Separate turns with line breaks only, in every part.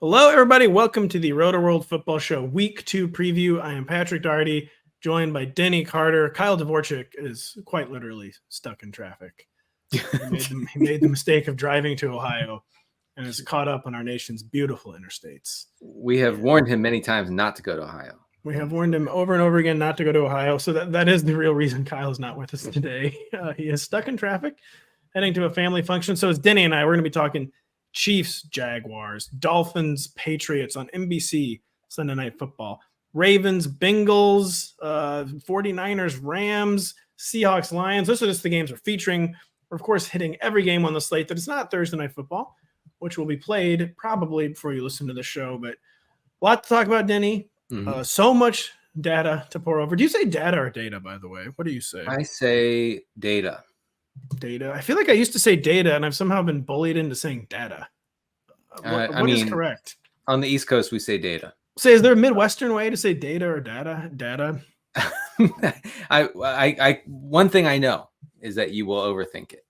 Hello, everybody. Welcome to the Rotoworld Football Show Week 2 preview. I am Patrick Daugherty, joined by Denny Carter. Kyle Dvorchak is quite literally stuck in traffic. He made the mistake of driving to Ohio and is caught up on our nation's beautiful interstates.
We have warned him many times not to go to Ohio.
We have warned him over and over again not to go to Ohio, so that is the real reason Kyle is not with us today. He is stuck in traffic, heading to a family function. So is Denny and I. We're going to be talking Chiefs-Jaguars, Dolphins, Patriots on NBC Sunday Night Football, Ravens-Bengals, 49ers, Rams, Seahawks, Lions. Those are just the games we're featuring. We're, of course, hitting every game on the slate that is not Thursday Night Football, which will be played probably before you listen to the show. But a lot to talk about, Denny. So much data to pour over. Do you say data or data, by the way? What do you say?
I say data.
Data. I feel like I used to say data, and I've somehow been bullied into saying data. What is correct?
On the East Coast, we say data.
Is there a Midwestern way to say data or data? Data.
One thing I know is that you will overthink it,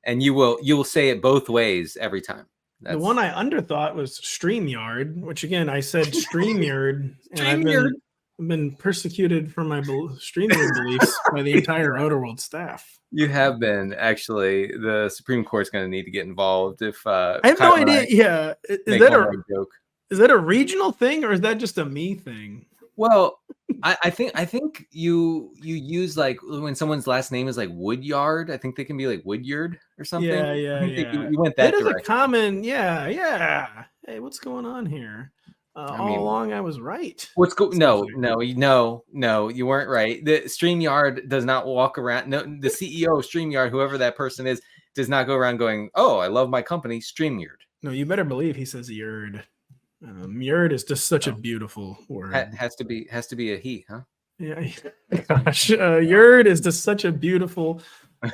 and you will say it both ways every time.
The one I underthought was StreamYard, which again I said StreamYard, and I've been persecuted for my StreamYard beliefs by the entire Rotoworld staff.
You have been, actually. The Supreme Court's going to need to get involved. If
I have no idea. Yeah, is that a regional thing or is that just a me thing?
Well, I think you use, like, when someone's last name is like Woodyard. I think they can be like Woodyard or something.
Yeah.
You went that direction.
It is a common. Yeah. Hey, what's going on here? All along, I was right.
No, you weren't right. The StreamYard does not walk around. No, the CEO of StreamYard, whoever that person is, does not go around going, "Oh, I love my company, StreamYard."
No, you better believe he says yard. Yard is just such a beautiful word.
Has to be a he, huh?
Yeah. Gosh, yard is just such a beautiful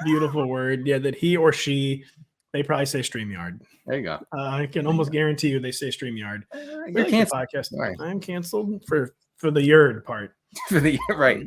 word. Yeah, that he or she. They probably say StreamYard.
There you go.
I can almost guarantee you they say StreamYard.
You're canceled.
Right. I'm canceled for the yard part.
For the right.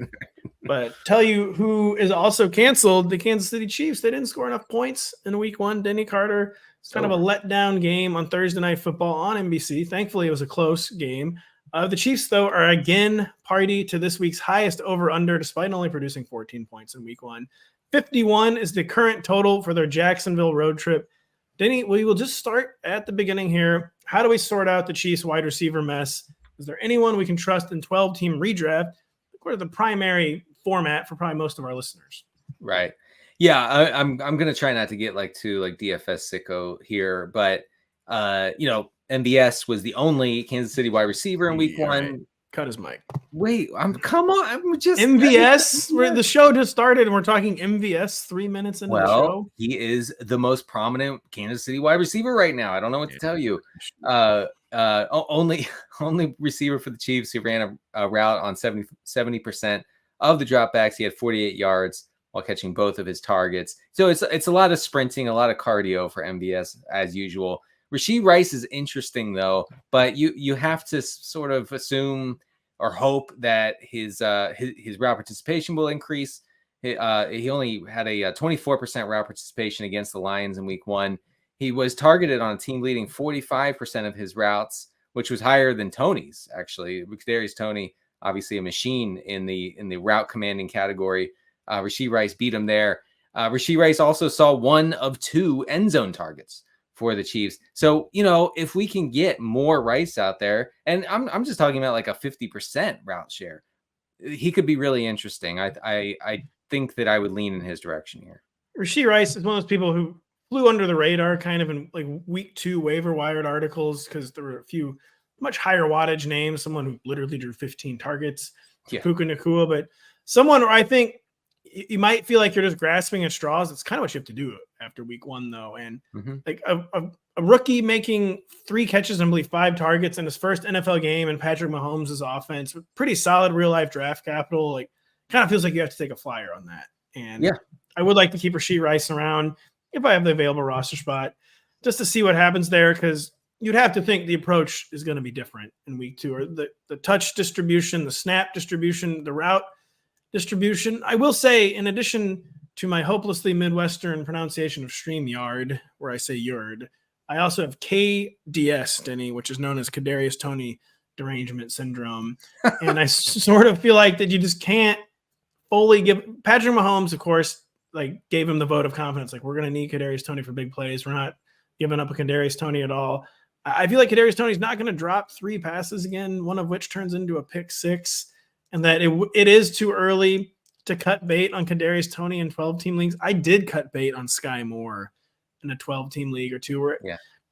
But tell you who is also canceled, the Kansas City Chiefs. They didn't score enough points in week 1. Denny Carter. It's kind of a letdown game on Thursday Night Football on NBC. Thankfully, it was a close game. The Chiefs, though, are again party to this week's highest over-under, despite only producing 14 points in week 1. 51 is the current total for their Jacksonville road trip. Denny, we will just start at the beginning here. How do we sort out the Chiefs wide receiver mess? Is there anyone we can trust in 12-team redraft? What are the primary format for probably most of our listeners?
Right. Yeah, I'm gonna try not to get too DFS sicko here, but MVS was the only Kansas City wide receiver in week 1. Right.
Cut his mic.
Wait, come on. I'm just
MVS. The show just started, and we're talking MVS 3 minutes into the show.
He is the most prominent Kansas City wide receiver right now. I don't know what to tell you. Only receiver for the Chiefs who ran a route on 70% of the dropbacks. He had 48 yards while catching both of his targets. So it's a lot of sprinting, a lot of cardio for MVS as usual. Rashee Rice is interesting, though, but you have to sort of assume or hope that his route participation will increase. He only had a 24% route participation against the Lions in week 1. He was targeted on a team leading 45% of his routes, which was higher than Tony's, actually. Kadarius Toney, obviously a machine in the route commanding category. Rashee Rice beat him there. Rashee Rice also saw 1 of 2 end zone targets for the Chiefs. So, if we can get more Rice out there, and I'm just talking about like a 50% route share, he could be really interesting. I think that I would lean in his direction here.
Rashee Rice is one of those people who flew under the radar kind of in like week 2 waiver wired articles because there were a few much higher wattage names, someone who literally drew 15 targets, Puka Nacua, but someone where I think you might feel like you're just grasping at straws. It's kind of what you have to do after week 1, though. And like a rookie making 3 catches and I believe 5 targets in his first NFL game and Patrick Mahomes' offense, pretty solid real life draft capital. Like, kind of feels like you have to take a flyer on that. And I would like to keep Rashee Rice around if I have the available roster spot just to see what happens there, because you'd have to think the approach is going to be different in week 2, or the touch distribution, the snap distribution, the route distribution. I will say, in addition to my hopelessly Midwestern pronunciation of StreamYard, where I say yard, I also have KDS, Denny, which is known as Kadarius Toney derangement syndrome. And I sort of feel like that you just can't fully give Patrick Mahomes, of course, like gave him the vote of confidence. Like, we're going to need Kadarius Toney for big plays. We're not giving up a Kadarius Toney at all. I feel like Kadarius Toney's not going to drop 3 passes again, one of which turns into a pick 6, and that it is too early to cut bait on Kadarius Toney in 12-team leagues. I did cut bait on Sky Moore in a 12-team league or two, where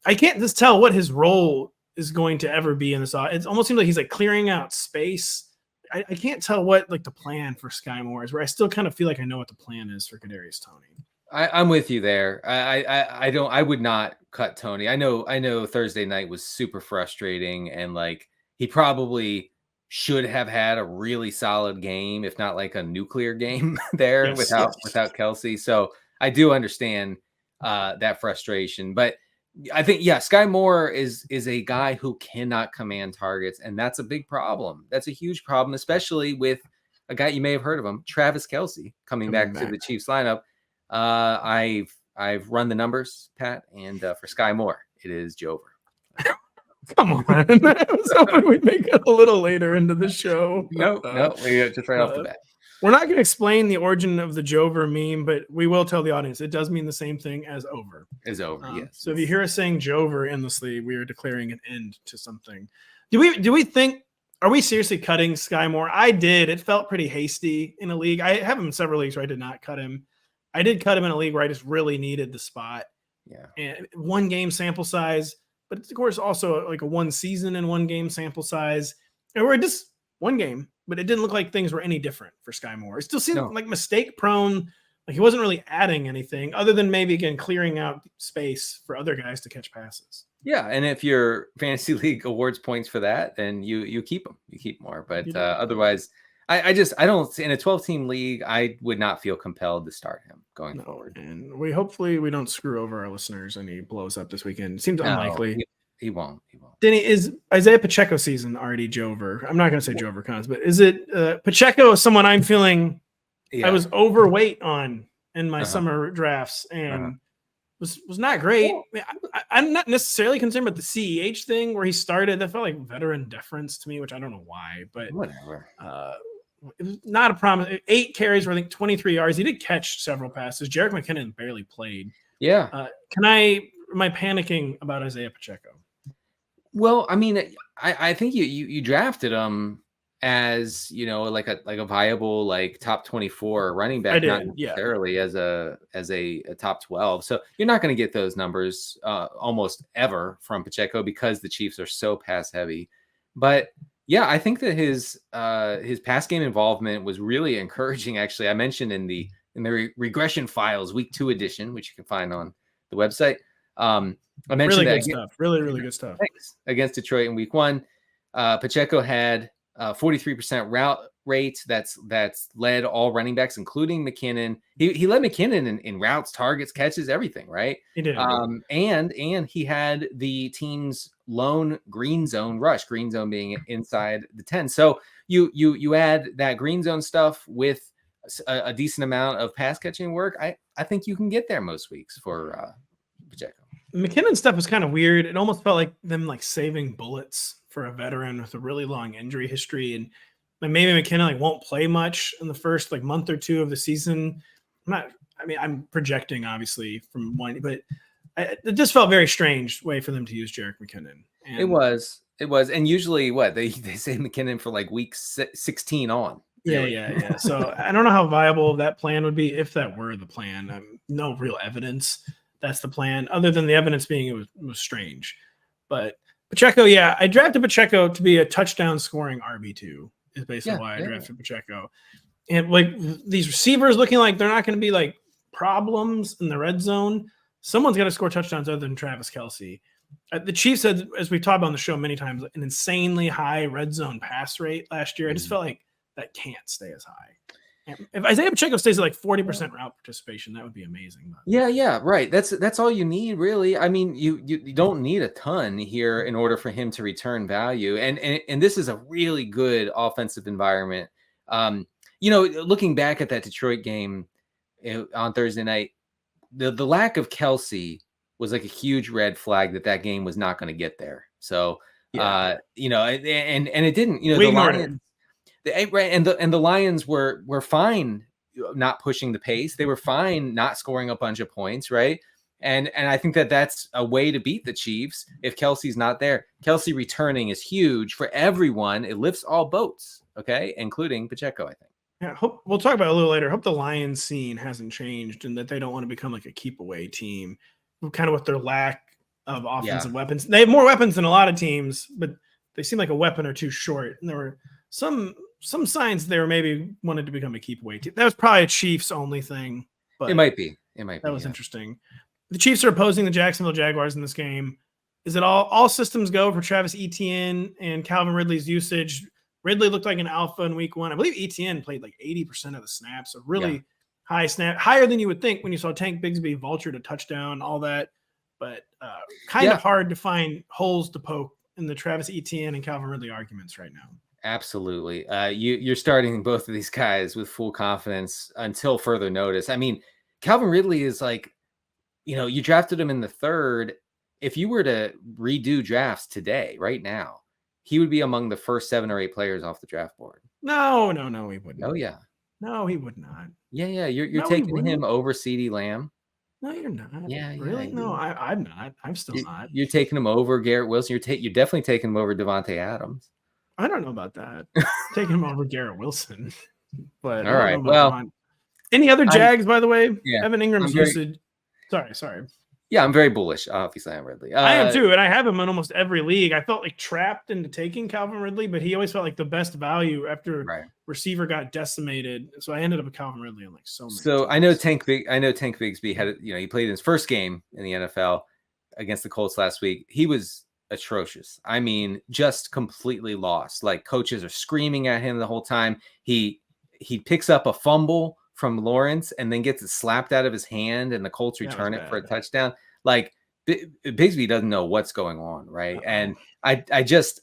I can't just tell what his role is going to ever be in this. It almost seems like he's like clearing out space. I can't tell what like the plan for Sky Moore is, where I still kind of feel like I know what the plan is for Kadarius Toney.
I'm with you there. I would not cut Toney. I know Thursday night was super frustrating, and like he probably should have had a really solid game, if not like a nuclear game there without Kelsey. So I do understand that frustration, but I think, Sky Moore is a guy who cannot command targets, and that's a big problem. That's a huge problem, especially with a guy, you may have heard of him, Travis Kelce, coming back to the Chiefs lineup. I've run the numbers, Pat, and for Sky Moore, it is Jover.
Come on. I was hoping we'd make it a little later into the show.
No, just right off the bat.
We're not going to explain the origin of the Jover meme, but we will tell the audience it does mean the same thing as over.
Is over, yes.
So if you hear us saying Jover endlessly, we are declaring an end to something. Do we think, are we seriously cutting Sky Moore? I did. It felt pretty hasty in a league. I have him in several leagues where I did not cut him. I did cut him in a league where I just really needed the spot.
Yeah.
And 1 game sample size, but of course also like a 1 season and 1 game sample size. And we're just 1 game, but it didn't look like things were any different for Sky Moore. It still seemed like mistake prone. Like he wasn't really adding anything other than maybe, again, clearing out space for other guys to catch passes.
Yeah, and if your fantasy league awards points for that, then you keep them. You keep more. But otherwise, I don't, in a 12-team league, I would not feel compelled to start him going forward.
And hopefully we don't screw over our listeners and he blows up this weekend. It seems unlikely.
He won't.
Denny, is Isaiah Pacheco season already Jover? I'm not going to say Jover cons, but is it Pacheco is someone I'm feeling I was overweight on in my summer drafts and was not great. I'm not necessarily concerned about the CEH thing where he started. That felt like veteran deference to me, which I don't know why, but
whatever.
It was not a promise. 8 carries for I think 23 yards. He did catch several passes. Jerick McKinnon barely played.
Yeah.
Am I panicking about Isaiah Pacheco?
Well, I mean, I think you drafted him as, like a viable, like top 24 running back, not necessarily as a top 12. So you're not going to get those numbers almost ever from Pacheco because the Chiefs are so pass heavy. But yeah, I think that his pass game involvement was really encouraging. Actually, I mentioned in the regression files week 2 edition, which you can find on the website. I mentioned
really good stuff. Really good stuff.
Thanks. Against Detroit in week 1. Pacheco had 43% route rate. That's led all running backs, including McKinnon. He led McKinnon in routes, targets, catches, everything, right?
He did.
And he had the team's lone green zone rush, green zone being inside the 10. So you add that green zone stuff with a decent amount of pass catching work. I think you can get there most weeks for Pacheco.
McKinnon stuff was kind of weird. It almost felt like them like saving bullets for a veteran with a really long injury history, and maybe McKinnon won't play much in the first month or 2 of the season. I'm projecting obviously from one, but it just felt very strange way for them to use Jerick McKinnon. And
it was, and usually they say McKinnon for week 16 on.
Really. Yeah. So I don't know how viable that plan would be if that were the plan. No real evidence that's the plan, other than the evidence being it was strange. But Pacheco, I drafted Pacheco to be a touchdown scoring RB2 is basically why I drafted Pacheco. And these receivers looking like they're not going to be problems in the red zone. Someone's got to score touchdowns other than Travis Kelce. The Chiefs had, as we've talked about on the show many times, an insanely high red zone pass rate last year. I just felt like that can't stay as high. If Isaiah Pacheco stays at 40% route participation, that would be amazing.
Yeah, right. That's all you need, really. I mean, you don't need a ton here in order for him to return value. And this is a really good offensive environment. Looking back at that Detroit game on Thursday night, the lack of Kelce was like a huge red flag that game was not going to get there. So, and it didn't,
we
the
ignored
Lions, and the Lions were fine not pushing the pace. They were fine not scoring a bunch of points, right? And I think that's a way to beat the Chiefs. If Kelsey's not there, Kelsey returning is huge for everyone. It lifts all boats, okay, including Pacheco, I think.
Yeah, we'll talk about it a little later. Hope the Lions scene hasn't changed and that they don't want to become like a keep away team, kind of with their lack of offensive weapons. They have more weapons than a lot of teams, but they seem like a weapon or two short. And there were some signs they were maybe wanted to become a keep away team. That was probably a Chiefs only thing, but
it might be.
That was interesting. The Chiefs are opposing the Jacksonville Jaguars in this game. Is it all systems go for Travis Etienne and Calvin Ridley's usage? Ridley looked like an alpha in week 1. I believe Etienne played like 80% of the snaps, so really high snap, higher than you would think when you saw Tank Bigsby vulture to touchdown, all that. But kind of hard to find holes to poke in the Travis Etienne and Calvin Ridley arguments right now.
Absolutely. You're starting both of these guys with full confidence until further notice. I mean, Calvin Ridley is like, you drafted him in the 3rd. If you were to redo drafts today, right now, he would be among the first 7 or 8 players off the draft board.
No, he wouldn't.
Oh, yeah.
No, he would not.
Yeah. You're taking him over CeeDee Lamb.
No, you're not.
Yeah.
Really? No, I'm not. I'm still not.
You're taking him over Garrett Wilson. You're definitely taking him over Devontae Adams.
I don't know about that. Taking him over Garrett Wilson. But
all right. Well,
any other Jags, by the way?
Yeah,
Evan Ingram's usage. Sorry.
Yeah, I'm very bullish. Obviously, I'm Ridley.
I am too, and I have him in almost every league. I felt like trapped into taking Calvin Ridley, but he always felt like the best value after receiver got decimated. So I ended up with Calvin Ridley in like so many.
So I know Tank Bigsby had he played his first game in the NFL against the Colts last week. He was atrocious. I mean, just completely lost. Like coaches are screaming at him the whole time. He picks up a fumble from Lawrence and then gets it slapped out of his hand, and the Colts return it for a touchdown. Like Bigsby doesn't know what's going on, right? And I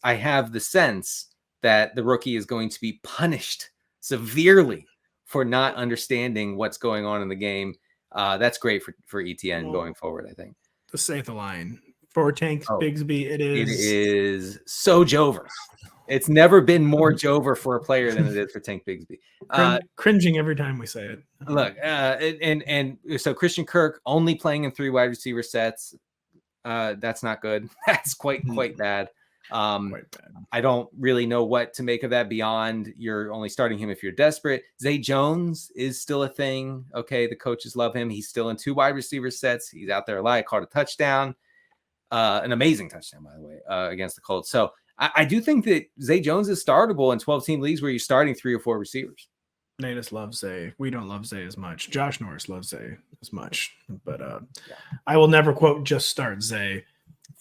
have the sense that the rookie is going to be punished severely for not understanding what's going on in the game. That's great for ETN going forward, I think.
To say the line for Tank Bigsby, it
is so Jover. It's never been more Jover for a player than it is for Tank Bigsby.
Cringing every time we say it.
Look, and so Christian Kirk only playing in 3 wide receiver sets. That's not good. That's quite bad.
Quite bad.
I don't really know what to make of that beyond you're only starting him if you're desperate. Zay Jones is still a thing. Okay, the coaches love him. He's still in 2 wide receiver sets. He's out there a lot. Caught a touchdown, an amazing touchdown, by the way, against the Colts. So I do think that Zay Jones is startable in 12-team leagues where you're starting 3 or 4 receivers.
Natus loves Zay. We don't love Zay as much. Josh Norris loves Zay as much. But I will never quote just start Zay.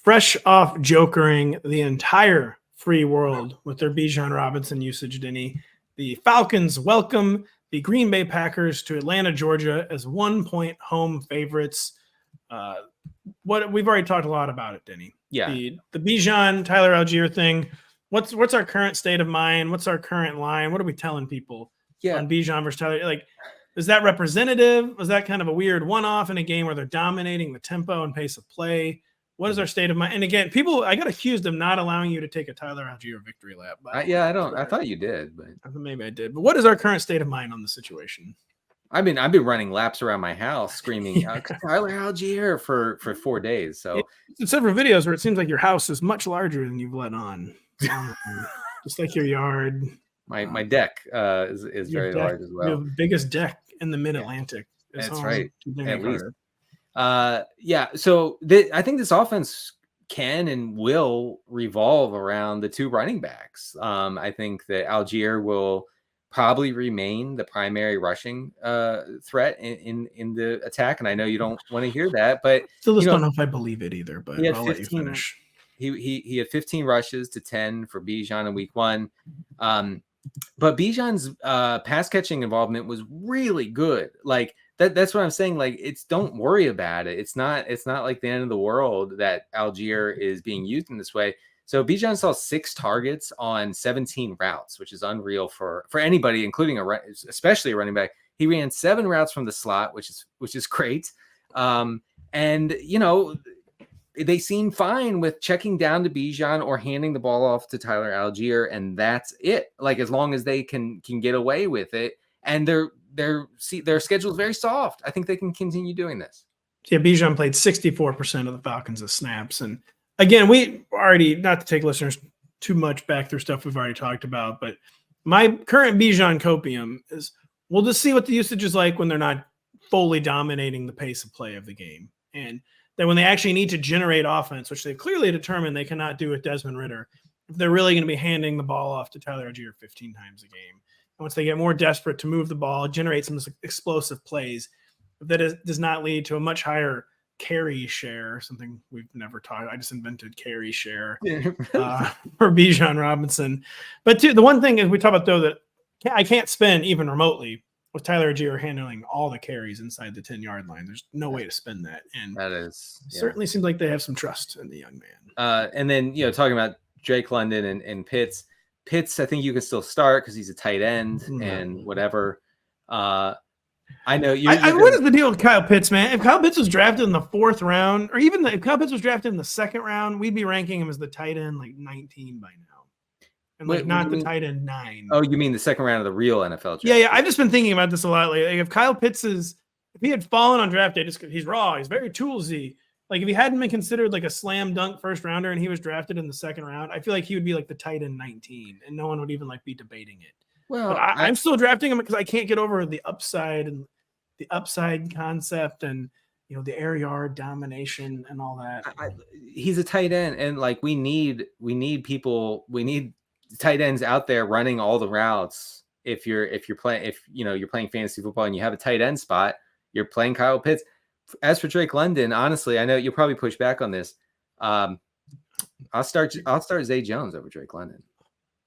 Fresh off jokering the entire free world with their Bijan Robinson usage, Denny, the Falcons welcome the Green Bay Packers to Atlanta, Georgia as 1-point home favorites. What we've already talked a lot about it, Denny.
Yeah.
The Bijan Tyler Allgeier thing. What's our current state of mind? What's our current line? What are we telling people on Bijan versus Tyler? Like, is that representative? Was that kind of a weird one-off in a game where they're dominating the tempo and pace of play? What is our state of mind? And again, I got accused of not allowing you to take a Tyler Allgeier victory lap.
I thought you did, but
maybe I did. But what is our current state of mind on the situation?
I've been running laps around my house screaming Tyler Allgeier for 4 days. So
it's several videos where it seems like your house is much larger than you've let on. Just like your yard.
My deck is very large as well.
The biggest deck in the Mid-Atlantic.
That's right. At least.
So
I think this offense can and will revolve around the 2 running backs. I think that Allgeier will probably remain the primary rushing threat in the attack. And I know you don't want to hear that, but
still don't know if I believe it either, but
I'll
15,
let you finish. He had 15 rushes to 10 for Bijan in week 1. But Bijan's pass catching involvement was really good. Like that's what I'm saying. Like don't worry about it. It's not like the end of the world that Allgeier is being used in this way. So Bijan saw 6 targets on 17 routes, which is unreal for anybody, including especially a running back. He ran 7 routes from the slot, which is great. And, they seem fine with checking down to Bijan or handing the ball off to Tyler Allgeier, and that's it. Like, as long as they can get away with it, and their schedule is very soft, I think they can continue doing this.
Yeah, Bijan played 64% of the Falcons' snaps, and again, we already, not to take listeners too much back through stuff we've already talked about, but my current Bijan copium is we'll just see what the usage is like when they're not fully dominating the pace of play of the game, and that when they actually need to generate offense, which they've clearly determined they cannot do with Desmond Ridder, if they're really going to be handing the ball off to Tyler Allgeier 15 times a game. And once they get more desperate to move the ball, generate some explosive plays, that does not lead to a much higher carry share, something we've never taught. I just invented carry share for Bijan Robinson. But the one thing is we talk about, though, that I can't spin even remotely with Tyler Allgeier handling all the carries inside the 10-yard line. There's no way to spin that. And
that is
certainly seems like they have some trust in the young man.
And then, talking about Drake London and Pitts, I think you can still start because he's a tight end and whatever. I know
what is the deal with Kyle Pitts, man? If Kyle Pitts was drafted in the 4th round, or even if Kyle Pitts was drafted in the 2nd round, we'd be ranking him as the tight end like 19 by now. And not the tight end 9.
Oh, you mean the 2nd round of the real NFL draft?
Yeah. I've just been thinking about this a lot lately. Like if Kyle Pitts if he had fallen on draft day, just he's raw, he's very toolsy. Like if he hadn't been considered like a slam dunk 1st rounder and he was drafted in the 2nd round, I feel like he would be like the tight end 19, and no one would even be debating it. Well, but I'm still drafting him because I can't get over the upside and the upside concept and the air yard domination and all that.
He's a tight end, and we need tight ends out there running all the routes. If you're playing fantasy football and you have a tight end spot, you're playing Kyle Pitts. As for Drake London, honestly, I know you'll probably push back on this. I'll start Zay Jones over Drake London.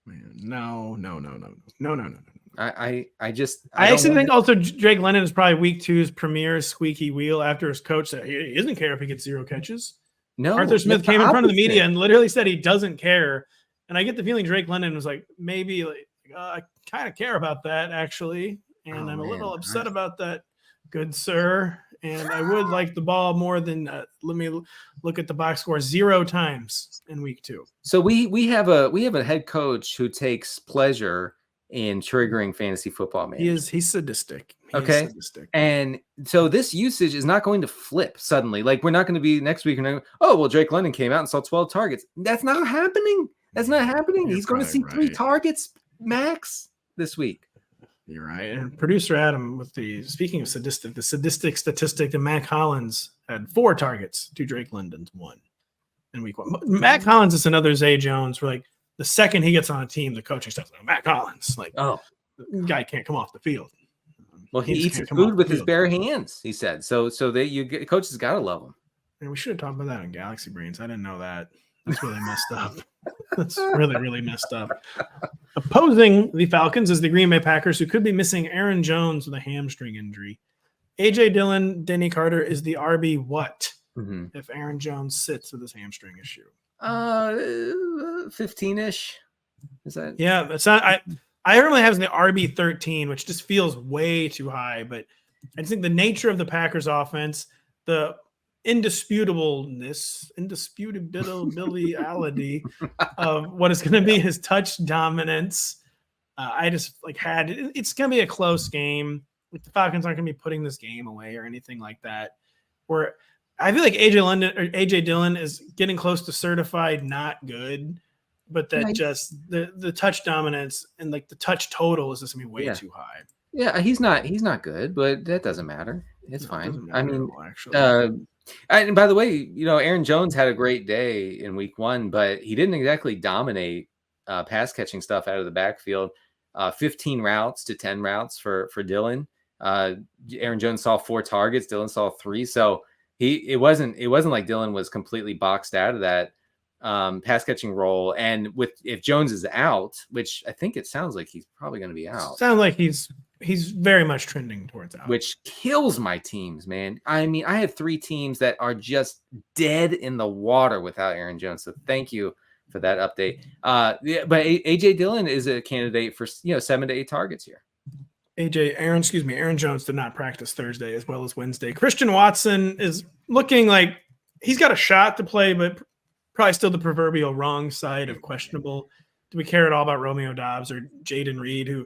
Man, no.
I
actually think also Drake London is probably week 2's premier squeaky wheel after his coach said he doesn't care if he gets 0 catches.
No,
Arthur Smith came in front of the media and literally said he doesn't care. And I get the feeling Drake London was like, maybe I kind of care about that actually. And I'm a little upset about that, good sir. And I would like the ball more than let me look at the box score 0 times in week 2.
So we have a head coach who takes pleasure in triggering fantasy football management.
He's sadistic.
Okay. And so this usage is not going to flip suddenly. Like we're not going to be next week and Drake London came out and saw 12 targets. That's not happening. He's going to see 3 targets max this week.
You're right. And producer Adam speaking of sadistic, the sadistic statistic that Mac Hollins had 4 targets to Drake London's 1 in week 1. Mac Hollins is another Zay Jones where the second he gets on a team, the coaching staff's like, Mac Hollins, the guy can't come off the field.
Well, he eats food with his bare hands, he said. So coaches got to love him.
And we should have talked about that in Galaxy Brains. I didn't know that. That's really messed up. That's really, really messed up. Opposing the Falcons is the Green Bay Packers, who could be missing Aaron Jones with a hamstring injury. A.J. Dillon, Denny Carter is the RB what if Aaron Jones sits with his hamstring issue?
15-ish. Is that?
Yeah, that's not. I normally have the RB 13, which just feels way too high. But I just think the nature of the Packers offense, the indisputability of what is going to be his touch dominance. I just it's going to be a close game. The Falcons aren't going to be putting this game away or anything like that. Where I feel like AJ Dillon is getting close to certified not good, but that just the touch dominance and the touch total is just going to be way too high.
Yeah, he's not good, but that doesn't matter. It's fine. I mean, and by the way, Aaron Jones had a great day in week 1, but he didn't exactly dominate pass catching stuff out of the backfield. 15 routes to 10 routes for Dillon. Aaron Jones saw 4 targets. Dillon saw 3. So it wasn't like Dillon was completely boxed out of that pass catching role. And if Jones is out, which I think it sounds like he's probably going to be out.
Sounds like he's very much trending towards out,
which kills my teams, man. I mean, I have 3 teams that are just dead in the water without Aaron Jones. So thank you for that update. But AJ Dillon is a candidate for 7 to 8 targets here.
Aaron Jones did not practice Thursday as well as Wednesday. Christian Watson is looking like he's got a shot to play, but probably still the proverbial wrong side of questionable. Do we care at all about Romeo Doubs or Jaden Reed, who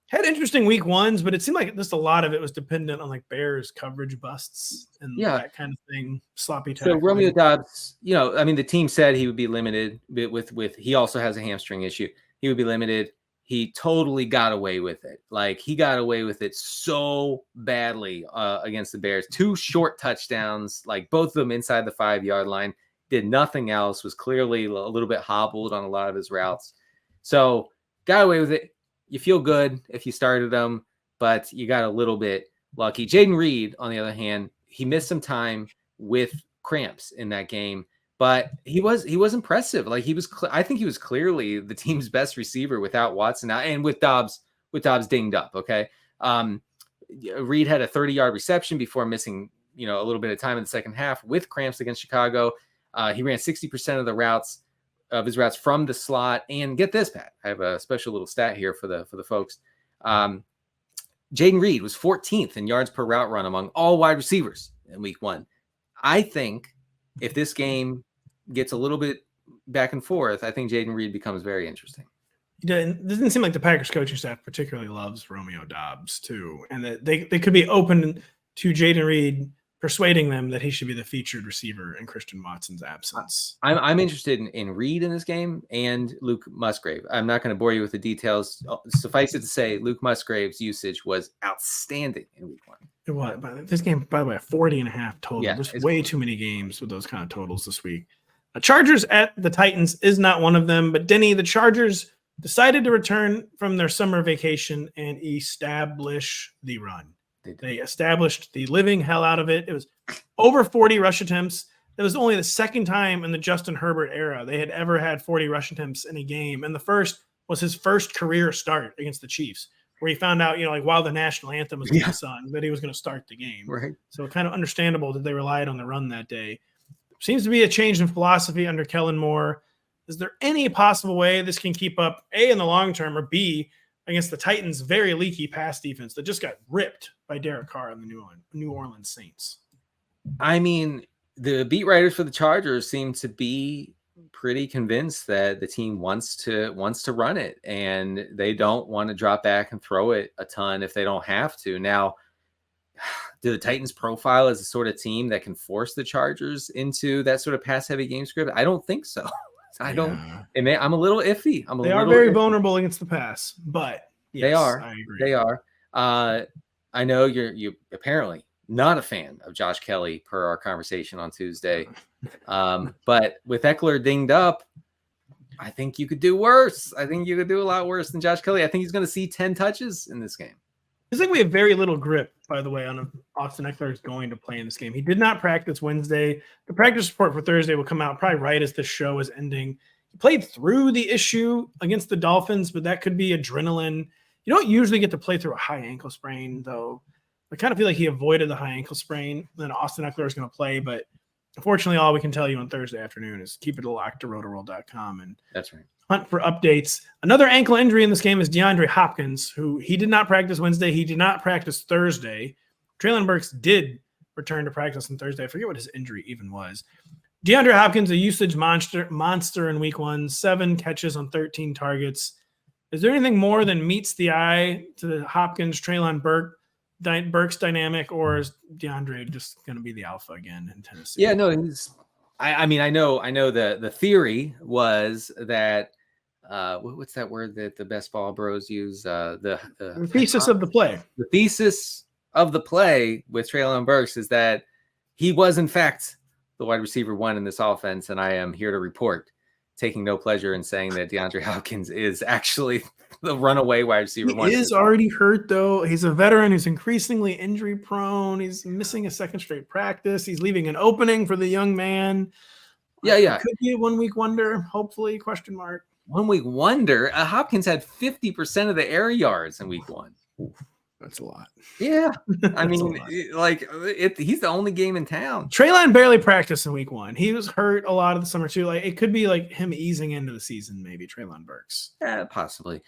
had interesting week ones, but it seemed like just a lot of it was dependent on like Bears coverage busts and that kind of thing. Sloppy tackling.
So Romeo Doubs, the team said he would be limited with he also has a hamstring issue. He would be limited. He totally got away with it. Like he got away with it so badly against the Bears. 2 short touchdowns, like both of them inside the 5-yard line. Did nothing else. Was clearly a little bit hobbled on a lot of his routes. So got away with it. You feel good if you started him, but you got a little bit lucky. Jaden Reed, on the other hand, he missed some time with cramps in that game. But he was impressive. Like I think he was clearly the team's best receiver without Watson out and with Doubs dinged up. Okay. Reed had a 30-yard reception before missing, a little bit of time in the second half with cramps against Chicago. He ran 60% of his routes from the slot. And get this, Pat, I have a special little stat here for the folks. Jaden Reed was 14th in yards per route run among all wide receivers in week 1. I think if this game gets a little bit back and forth, I think Jaden Reed becomes very interesting.
It doesn't seem like the Packers coaching staff particularly loves Romeo Doubs too, and that they could be open to Jaden Reed persuading them that he should be the featured receiver in Christian Watson's absence.
I'm interested in Reed in this game and Luke Musgrave. I'm not going to bore you with the details. Suffice it to say, Luke Musgrave's usage was outstanding in week 1.
It was. This game, by the way, 40.5 total.
Yeah,
there's way too many games with those kind of totals this week. The Chargers at the Titans is not one of them, but Denny, the Chargers decided to return from their summer vacation and establish the run. They established the living hell out of it. It was over 40 rush attempts. It was only the second time in the Justin Herbert era they had ever had 40 rush attempts in a game. And the first was his first career start against the Chiefs, where he found out, while the national anthem was being sung, that he was going to start the game.
Right.
So kind of understandable that they relied on the run that day. Seems to be a change in philosophy under Kellen Moore. Is there any possible way this can keep up, A, in the long term, or B, against the Titans' very leaky pass defense that just got ripped by Derek Carr and the New Orleans Saints?
I mean, the beat writers for the Chargers seem to be pretty convinced that the team wants to run it, and they don't want to drop back and throw it a ton if they don't have to. Now, do the Titans profile as a sort of team that can force the Chargers into that sort of pass-heavy game script? I don't think so. I'm a little iffy.
They are very vulnerable against the pass, but yes,
they are.
I agree.
They are. I know you're apparently not a fan of Josh Kelly per our conversation on Tuesday. But with Eckler dinged up, I think you could do worse. I think you could do a lot worse than Josh Kelly. I think he's going to see 10 touches in this game.
I think we have very little grip, by the way, on if Austin Eckler is going to play in this game. He did not practice Wednesday. The practice report for Thursday will come out probably right as this show is ending. He played through the issue against the Dolphins, but that could be adrenaline. You don't usually get to play through a high ankle sprain, though. I kind of feel like he avoided the high ankle sprain. Then Austin Eckler is going to play, but unfortunately, all we can tell you on Thursday afternoon is keep it locked to rotoworld.com. And
that's right.
Hunt for updates. Another ankle injury in this game is DeAndre Hopkins, who he did not practice Wednesday. He did not practice Thursday. Treylon Burks did return to practice on Thursday. I forget what his injury even was. DeAndre Hopkins, a usage monster in week 1, 7 catches on 13 targets. Is there anything more than meets the eye to the Hopkins, Treylon Burks dynamic, or is DeAndre just going to be the alpha again in Tennessee?
Yeah, no, I know the theory was that what's that word that the best ball bros use? The
thesis of the play.
The thesis of the play with Treylon Burks is that he was in fact the wide receiver 1 in this offense, and I am here to report, taking no pleasure in saying that DeAndre Hopkins is actually the runaway wide receiver 1.
He is already hurt, though. He's a veteran who's increasingly injury prone. He's missing a second straight practice. He's leaving an opening for the young man.
Yeah.
Could be a 1 week wonder, hopefully, question mark.
1 week wonder. Hopkins had 50% of the air yards in week 1.
Oof, that's a lot.
Yeah. I mean, he's the only game in town.
Treylon barely practiced in week 1. He was hurt a lot of the summer, too. Like, it could be like him easing into the season, maybe, Treylon Burks.
Yeah, possibly.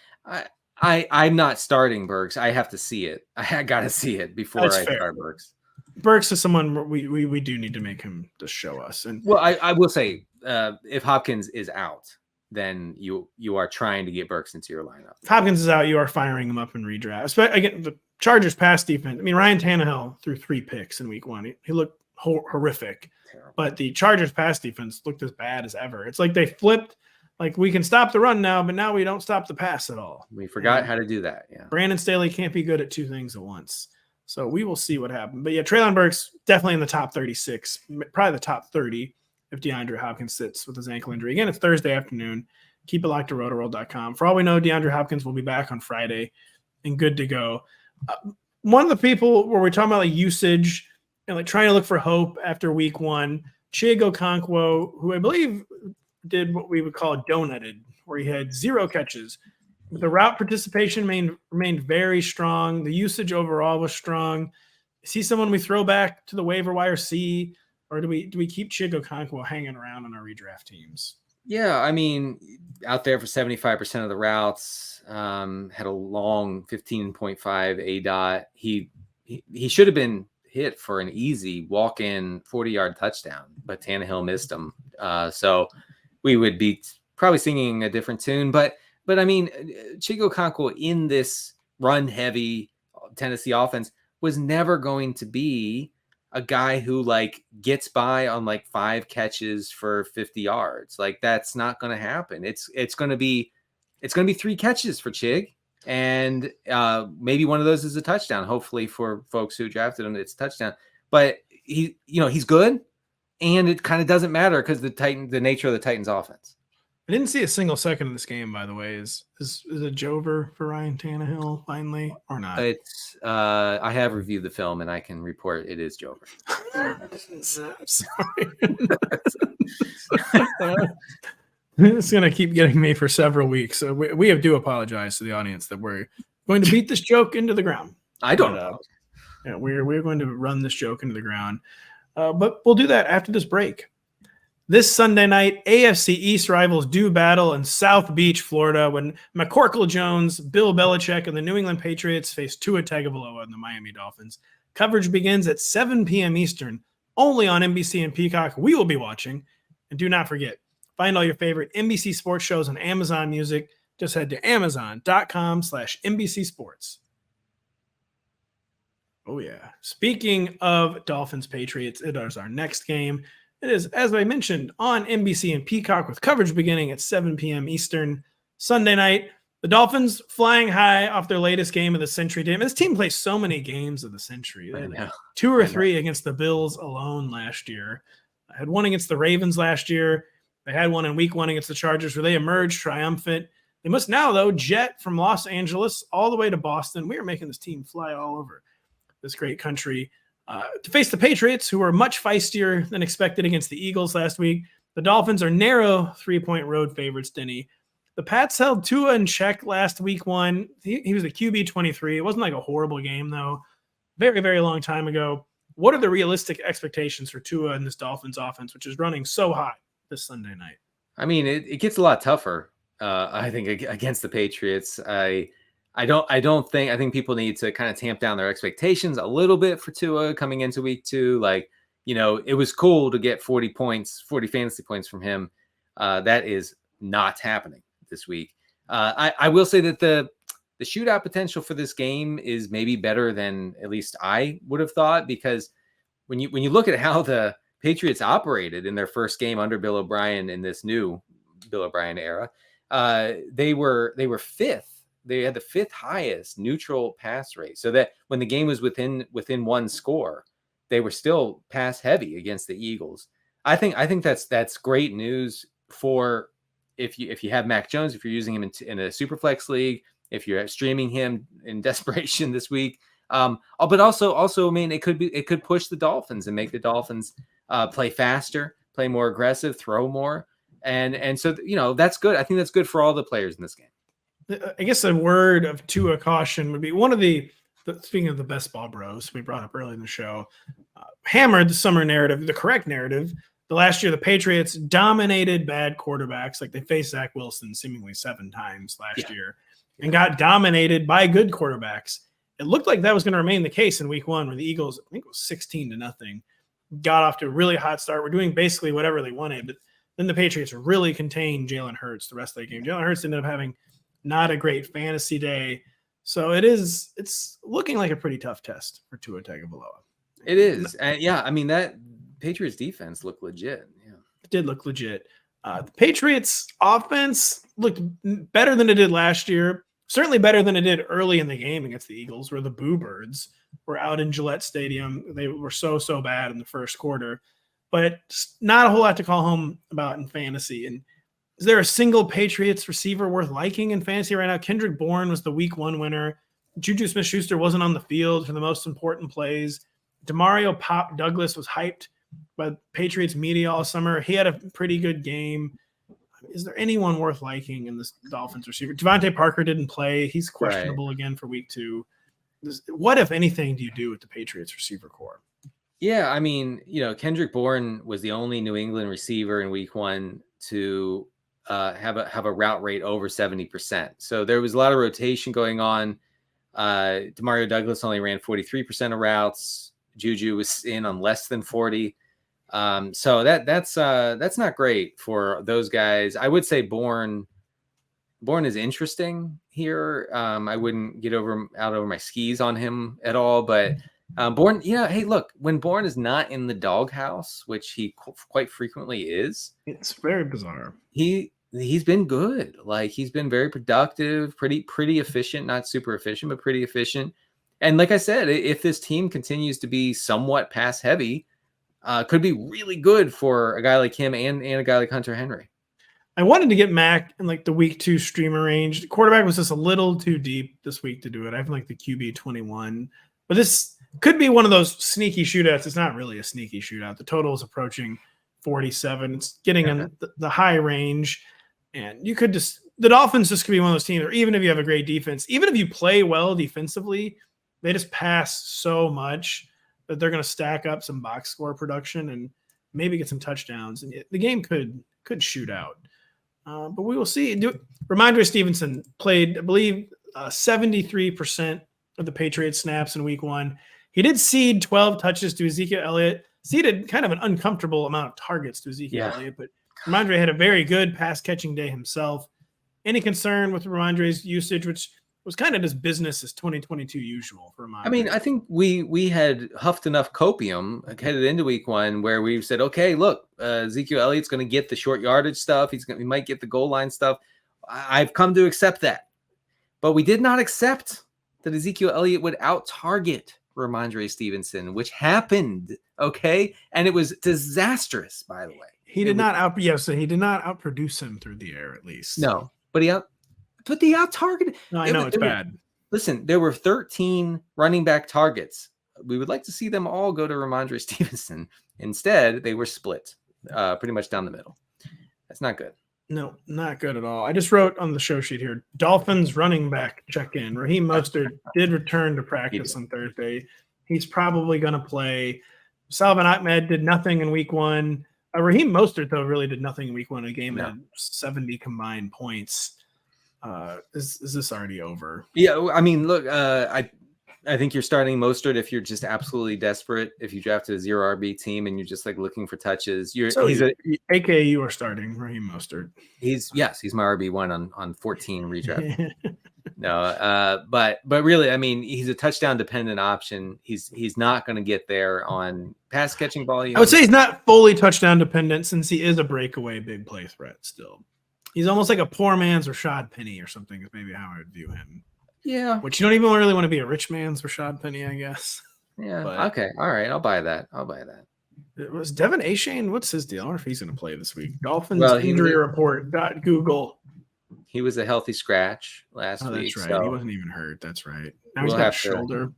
I'm not starting Burks. I have to see it. I got to see it before I start Burks.
Burks is someone we do need to make him to show us. And
well, I will say, if Hopkins is out, then you are trying to get Burks into your lineup.
If Hopkins is out, you are firing him up in redraft. Again, the Chargers pass defense. I mean, Ryan Tannehill threw 3 picks in week 1. He looked horrific. Terrible. But the Chargers pass defense looked as bad as ever. It's like they flipped. Like, we can stop the run now, but now we don't stop the pass at all.
We forgot how to do that. Yeah.
Brandon Staley can't be good at 2 things at once. So we will see what happens. But yeah, Treylon Burks definitely in the top 36, probably the top 30 if DeAndre Hopkins sits with his ankle injury. Again, it's Thursday afternoon. Keep it locked to rotoworld.com. For all we know, DeAndre Hopkins will be back on Friday and good to go. One of the people where we're talking about like usage and like trying to look for hope after week 1, Chigo Okonkwo, who I believe did what we would call donutted, where he had 0 catches. The route participation remained very strong. The usage overall was strong. Is he someone we throw back to the waiver wire C, or do we keep Chigo Okonkwo hanging around on our redraft teams?
Yeah, I mean, out there for 75% of the routes, had a long 15.5 ADOT. He should have been hit for an easy walk-in 40-yard touchdown, but Tannehill missed him. So we would be probably singing a different tune. But I mean, Chigo Okonkwo in this run-heavy Tennessee offense was never going to be a guy who like gets by on like 5 catches for 50 yards. Like, that's not going to happen. It's going to be 3 catches for Chig, and maybe one of those is a touchdown. Hopefully for folks who drafted him, it's a touchdown. But he's good, and it kind of doesn't matter because the nature of the Titans offense.
I didn't see a single second of this game, by the way. Is it Jover for Ryan Tannehill finally or not?
It's I have reviewed the film and I can report it is Jover.
Sorry. It's gonna keep getting me for several weeks. So we do apologize to the audience that we're going to beat this joke into the ground.
I don't know.
Yeah, we're going to run this joke into the ground. But we'll do that after this break. This Sunday night, AFC East rivals do battle in South Beach, Florida, when McCorkle Jones, Bill Belichick, and the New England Patriots face Tua Tagovailoa and the Miami Dolphins. Coverage begins at 7 p.m. Eastern, only on NBC and Peacock. We will be watching. And do not forget, find all your favorite NBC sports shows on Amazon Music. Just head to amazon.com/NBC Sports. Oh, yeah. Speaking of Dolphins Patriots, it is our next game. It is, as I mentioned, on NBC and Peacock with coverage beginning at 7 p.m. Eastern Sunday night. The Dolphins flying high off their latest game of the century. This team plays so many games of the century. They had 2 or 3 against the Bills alone last year. I had one against the Ravens last year. They had one in week 1 against the Chargers where they emerged triumphant. They must now, though, jet from Los Angeles all the way to Boston. We are making this team fly all over this great country. To face the Patriots, who were much feistier than expected against the Eagles last week. The Dolphins are narrow 3-point road favorites, Denny. The Pats held Tua in check last week 1. He was a QB 23. It wasn't like a horrible game, though. Very, very long time ago. What are the realistic expectations for Tua in this Dolphins offense, which is running so hot this Sunday night?
I mean, it gets a lot tougher, I think, against the Patriots. I think people need to kind of tamp down their expectations a little bit for Tua coming into week 2. Like, it was cool to get 40 fantasy points from him. That is not happening this week. I will say that the shootout potential for this game is maybe better than at least I would have thought, because when you look at how the Patriots operated in their first game under Bill O'Brien in this new Bill O'Brien era, they were 5th. They had the 5th highest neutral pass rate, so that when the game was within 1 score, they were still pass heavy against the Eagles. I think that's great news for if you have Mac Jones, if you're using him in a Superflex league, if you're streaming him in desperation this week. But also, I mean, it could push the Dolphins and make the Dolphins play faster, play more aggressive, throw more, and so that's good. I think that's good for all the players in this game.
I guess a word of Tua caution would be one of the speaking of the best ball bros we brought up early in the show, hammered the summer narrative, the correct narrative the last year the Patriots dominated bad quarterbacks. Like they faced Zach Wilson seemingly 7 times last year and got dominated by good quarterbacks. It looked like that was going to remain the case in week 1 where the Eagles, I think it was 16-0, got off to a really hot start. We're doing basically whatever they wanted, but then the Patriots really contained Jalen Hurts the rest of the game. Jalen Hurts ended up having not a great fantasy day. So it's looking like a pretty tough test for Tua Tagovailoa.
It is. And I mean, that Patriots defense looked legit. Yeah.
It did look legit. The Patriots offense looked better than it did last year. Certainly better than it did early in the game against the Eagles, where the Boo Birds were out in Gillette Stadium. They were so bad in the first quarter. But not a whole lot to call home about in fantasy. And is there a single Patriots receiver worth liking in fantasy right now? Kendrick Bourne was the week 1 winner. Juju Smith-Schuster wasn't on the field for the most important plays. Demario Pop Douglas was hyped by Patriots media all summer. He had a pretty good game. Is there anyone worth liking in this Dolphins receiver? Devontae Parker didn't play. He's questionable again for week 2. What, if anything, do you do with the Patriots receiver core?
Yeah, I mean, Kendrick Bourne was the only New England receiver in week 1 to have a route rate over 70%. So there was a lot of rotation going on. Demario Douglas only ran 43% of routes. Juju was in on less than 40. So that's not great for those guys. I would say Bourne is interesting here. I wouldn't get out over my skis on him at all, but Bourne, hey, look, when Bourne is not in the doghouse, which he quite frequently is,
it's very bizarre.
He's been good. Like, he's been very productive, pretty efficient, not super efficient, but pretty efficient. And like I said, if this team continues to be somewhat pass heavy, could be really good for a guy like him and a guy like Hunter Henry.
I wanted to get Mac in like the week 2 streamer range. The quarterback was just a little too deep this week to do it. I have like the QB 21, but this could be one of those sneaky shootouts. It's not really a sneaky shootout. The total is approaching 47. It's getting in the high range, and you could the Dolphins just could be one of those teams, or even if you have a great defense, even if you play well defensively, they just pass so much that they're going to stack up some box score production and maybe get some touchdowns, and the game could shoot out. But we will see. Ramondre Stevenson played, I believe, 73% of the Patriots snaps in week 1. He did cede 12 touches to Ezekiel Elliott, ceded kind of an uncomfortable amount of targets to Ezekiel Elliott, but Ramondre had a very good pass-catching day himself. Any concern with Ramondre's usage, which was kind of just business as 2022 usual for Ramondre?
I mean, I think we had huffed enough copium headed into week 1 where we said, okay, look, Ezekiel Elliott's going to get the short yardage stuff. He might get the goal line stuff. I've come to accept that. But we did not accept that Ezekiel Elliott would out-target Ramondre Stevenson, which happened, okay? And it was disastrous, by the way.
He did not outproduce him through the air, at least.
No, but he out-targeted.
No, I know it's bad.
Listen, there were 13 running back targets. We would like to see them all go to Ramondre Stevenson. Instead, they were split pretty much down the middle. That's not good.
No, not good at all. I just wrote on the show sheet here, Dolphins running back check-in. Raheem Mostert did return to practice on Thursday. He's probably going to play. Salvon Ahmed did nothing in week 1. Raheem Mostert, though, really did nothing in week 1. A game that had 70 combined points. Is this already over?
Yeah, I mean, look, I think you're starting Mostert if you're just absolutely desperate. If you drafted a 0 RB team and you're just like looking for touches,
AKA you are starting Raheem Mostert.
He's my RB1 on 14 redraft. No, but really, I mean, he's a touchdown dependent option. He's not going to get there on pass catching volume.
I would say he's not fully touchdown dependent since he is a breakaway big play threat still. He's almost like a poor man's Rashad Penny or something is maybe how I would view him.
Yeah.
Which you don't even really want to be a rich man's Rashad Penny, I guess.
Yeah. But, okay. All right. I'll buy that.
It was Devin Achane. What's his deal? I wonder if he's going to play this week. Dolphins injury report. Google.
He was a healthy scratch last week.
That's right.
So
he wasn't even hurt. That's right. Now he's got shoulder.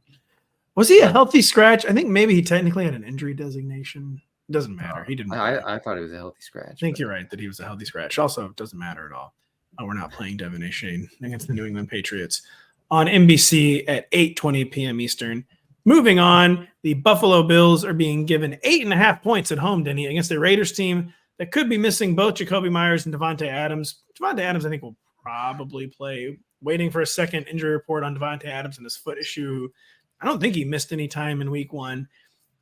Was he a healthy scratch? I think maybe he technically had an injury designation. It doesn't matter. He didn't.
I thought it was a healthy scratch.
I think you're right that he was a healthy scratch. Also, it doesn't matter at all. We're not playing Devin Achane against the New England Patriots on NBC at 8:20 p.m. Eastern. Moving on, the Buffalo Bills are being given 8.5 points at home, Denny, against a Raiders team that could be missing both Jacoby Myers and Devontae Adams. Devontae Adams, I think, will probably play. Waiting for a second injury report on Devontae Adams and his foot issue. I don't think he missed any time in week 1.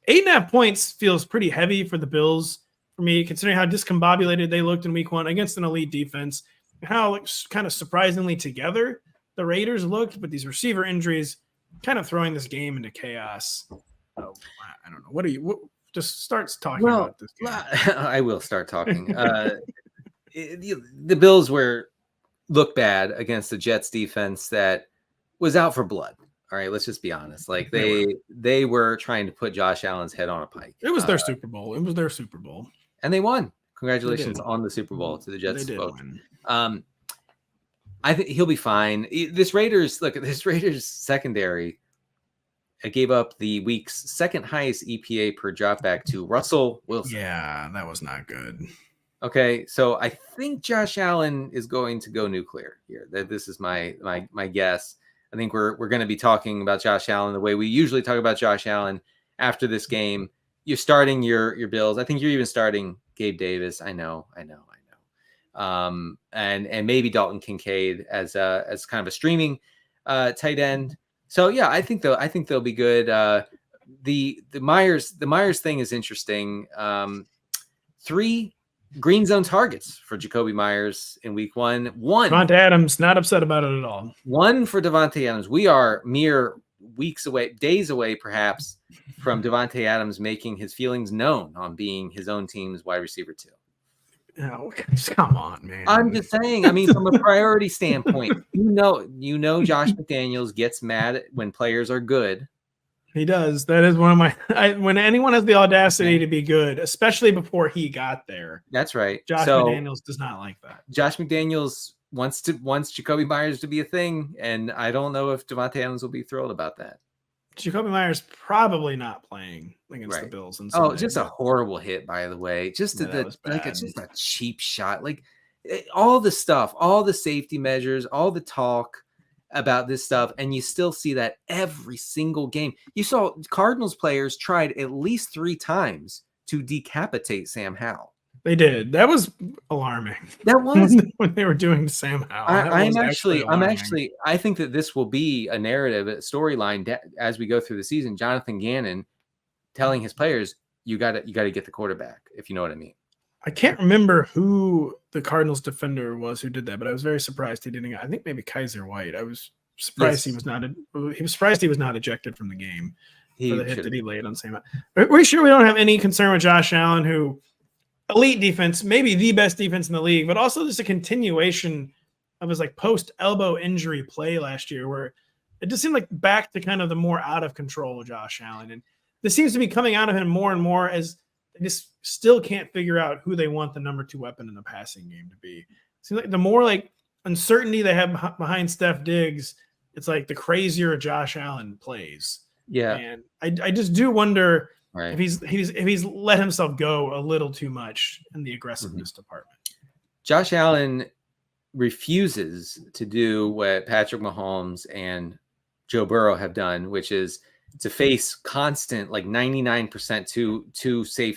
8.5 points feels pretty heavy for the Bills for me, considering how discombobulated they looked in week 1 against an elite defense, and how kind of surprisingly together the Raiders looked, but these receiver injuries kind of throwing this game into chaos. Oh, I don't know. Just starts talking about this game.
I will start talking. The Bills look bad against the Jets defense that was out for blood. All right, let's just be honest. Like they were trying to put Josh Allen's head on a pike.
It was their Super Bowl. It was their Super Bowl.
And they won. Congratulations on the Super Bowl to the Jets.
They did win.
I think he'll be fine. This Raiders secondary gave up the week's second highest EPA per dropback to Russell Wilson.
Yeah, that was not good.
Okay, so I think Josh Allen is going to go nuclear here. This is my guess. I think we're going to be talking about Josh Allen the way we usually talk about Josh Allen after this game. You're starting your Bills. I think you're even starting Gabe Davis. I know. And maybe Dalton Kincaid as kind of a streaming tight end. So yeah, I think they'll be good. The Myers thing is interesting. 3 green zone targets for Jacoby Myers in week 1.
Devontae Adams not upset about it at all.
1 for Devontae Adams. We are mere days away, perhaps, from Devontae Adams making his feelings known on being his own team's wide receiver 2.
Oh, come on, man.
I'm just saying. I mean, from a priority standpoint, you know, Josh McDaniels gets mad when players are good.
He does. That is one of my. When anyone has the audacity to be good, especially before he got there.
That's right.
Josh McDaniels does not like that.
Josh McDaniels wants Jacoby Myers to be a thing, and I don't know if Devontae Adams will be thrilled about that.
Jacoby Myers probably not playing against the Bills.
Just a horrible hit, by the way. It's just a cheap shot. Like all the stuff, all the safety measures, all the talk about this stuff, and you still see that every single game. You saw Cardinals players tried at least 3 times to decapitate Sam Howell.
They did. That was alarming.
That was
when they were doing Sam Howell.
I think that this will be a narrative, a storyline as we go through the season. Jonathan Gannon telling his players, you got to get the quarterback, if you know what I mean.
I can't remember who the Cardinals defender was who did that, but I was very surprised he didn't. I think maybe Kaiser White. I was surprised he was not. He was surprised he was not ejected from the game for the hit that he laid on Sam. Are we sure we don't have any concern with Josh Allen, who elite defense, maybe the best defense in the league, but also just a continuation of his post elbow injury play last year, where it just seemed like back to kind of the more out of control Josh Allen, and this seems to be coming out of him more and more as they just still can't figure out who they want the number 2 weapon in the passing game to be. It seems like the more uncertainty they have behind Steph Diggs, it's like the crazier Josh Allen plays.
Yeah,
and I just do wonder if he's let himself go a little too much in the aggressiveness department.
Josh Allen refuses to do what Patrick Mahomes and Joe Burrow have done, which is to face constant 99%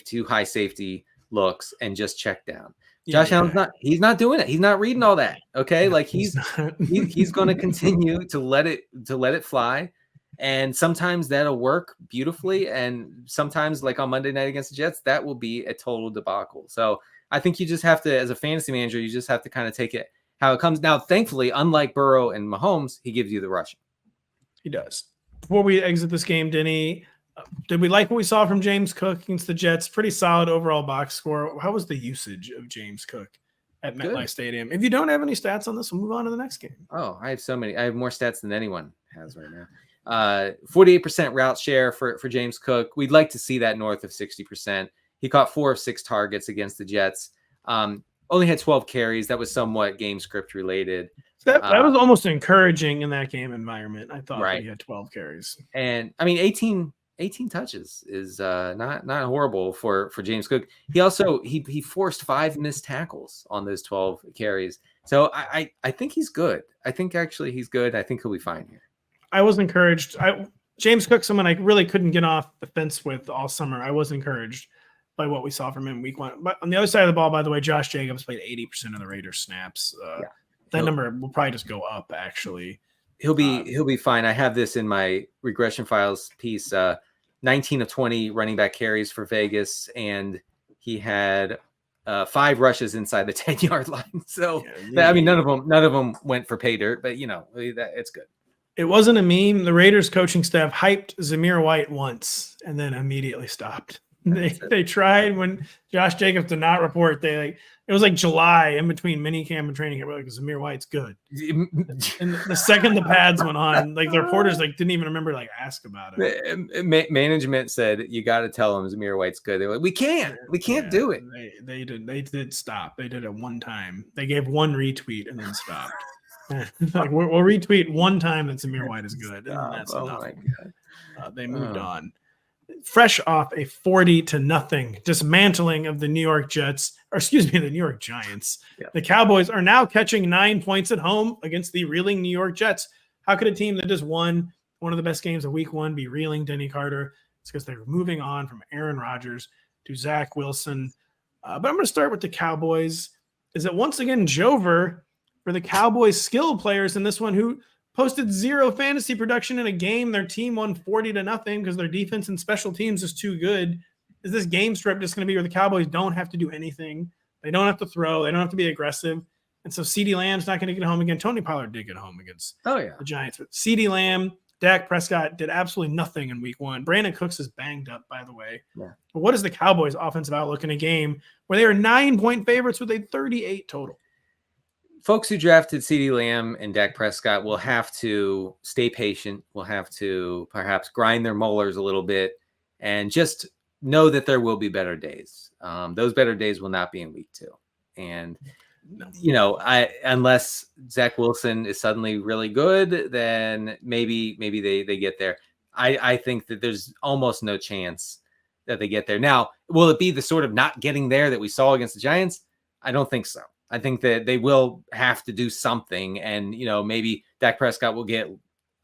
too high safety looks and just check down. Josh Allen's he's not doing it. He's not reading all that. Okay. He's going to continue to let it fly. And sometimes that'll work beautifully. And sometimes on Monday night against the Jets, that will be a total debacle. So I think you just have to, as a fantasy manager, you just have to kind of take it how it comes. Now, thankfully, unlike Burrow and Mahomes, he gives you the rushing.
He does. Before we exit this game, Denny, did we like what we saw from James Cook against the Jets? Pretty solid overall box score. How was the usage of James Cook at MetLife Stadium? If you don't have any stats on this, we'll move on to the next game.
Oh, I have so many. I have more stats than anyone has right now. 48% route share for James Cook. We'd like to see that north of 60%. He caught 4 of 6 targets against the Jets. Only had 12 carries. That was somewhat game script related.
That was almost encouraging in that game environment. I thought he had 12 carries.
And I mean, 18 touches is not horrible for James Cook. He also he forced 5 missed tackles on those 12 carries. So I think he's good. I think actually he's good. I think he'll be fine here.
I was encouraged. James Cook, someone I really couldn't get off the fence with all summer. I was encouraged by what we saw from him week 1. But on the other side of the ball, by the way, Josh Jacobs played 80% of the Raiders snaps. That number will probably just go up, actually.
He'll be fine. I have this in my regression files piece. 19 of 20 running back carries for Vegas, and he had 5 rushes inside the 10-yard line. So I mean, none of them went for pay dirt, but it's good.
It wasn't a meme. The Raiders coaching staff hyped Zamir White once and then immediately stopped. They tried when Josh Jacobs did not report. It was like July in between mini camp and training camp. Like Zamir White's good. And the second the pads went on, like the reporters didn't even remember to ask about it.
Management said you got to tell him Zamir White's good. They were like, we can't do it.
They did stop. They did it one time. They gave one retweet and then stopped. We'll retweet one time that Zamir White is good. And that's enough. My God. They moved on. Fresh off a 40-0 dismantling of the New York Giants. Yeah. The Cowboys are now catching 9 points at home against the reeling New York Jets. How could a team that just won one of the best games of week 1 be reeling Denny Carter? It's because they're moving on from Aaron Rodgers to Zach Wilson. But I'm going to start with the Cowboys. Is it once again Jover for the Cowboys skill players in this one who posted 0 fantasy production in a game their team won 40-0 because their defense and special teams is too good? Is this game script just going to be where the Cowboys don't have to do anything? They don't have to throw. They don't have to be aggressive. And so CeeDee Lamb's not going to get home again. Tony Pollard did get home against the Giants. But CeeDee Lamb, Dak Prescott did absolutely nothing in week 1. Brandon Cooks is banged up, by the way. Yeah. But what is the Cowboys' offensive outlook in a game where they are 9-point favorites with a 38 total?
Folks who drafted CeeDee Lamb and Dak Prescott will have to stay patient. Will have to perhaps grind their molars a little bit and just know that there will be better days. Those better days will not be in week 2. And, unless Zach Wilson is suddenly really good, then maybe they get there. I think that there's almost no chance that they get there. Now, will it be the sort of not getting there that we saw against the Giants? I don't think so. I think that they will have to do something, and maybe Dak Prescott will get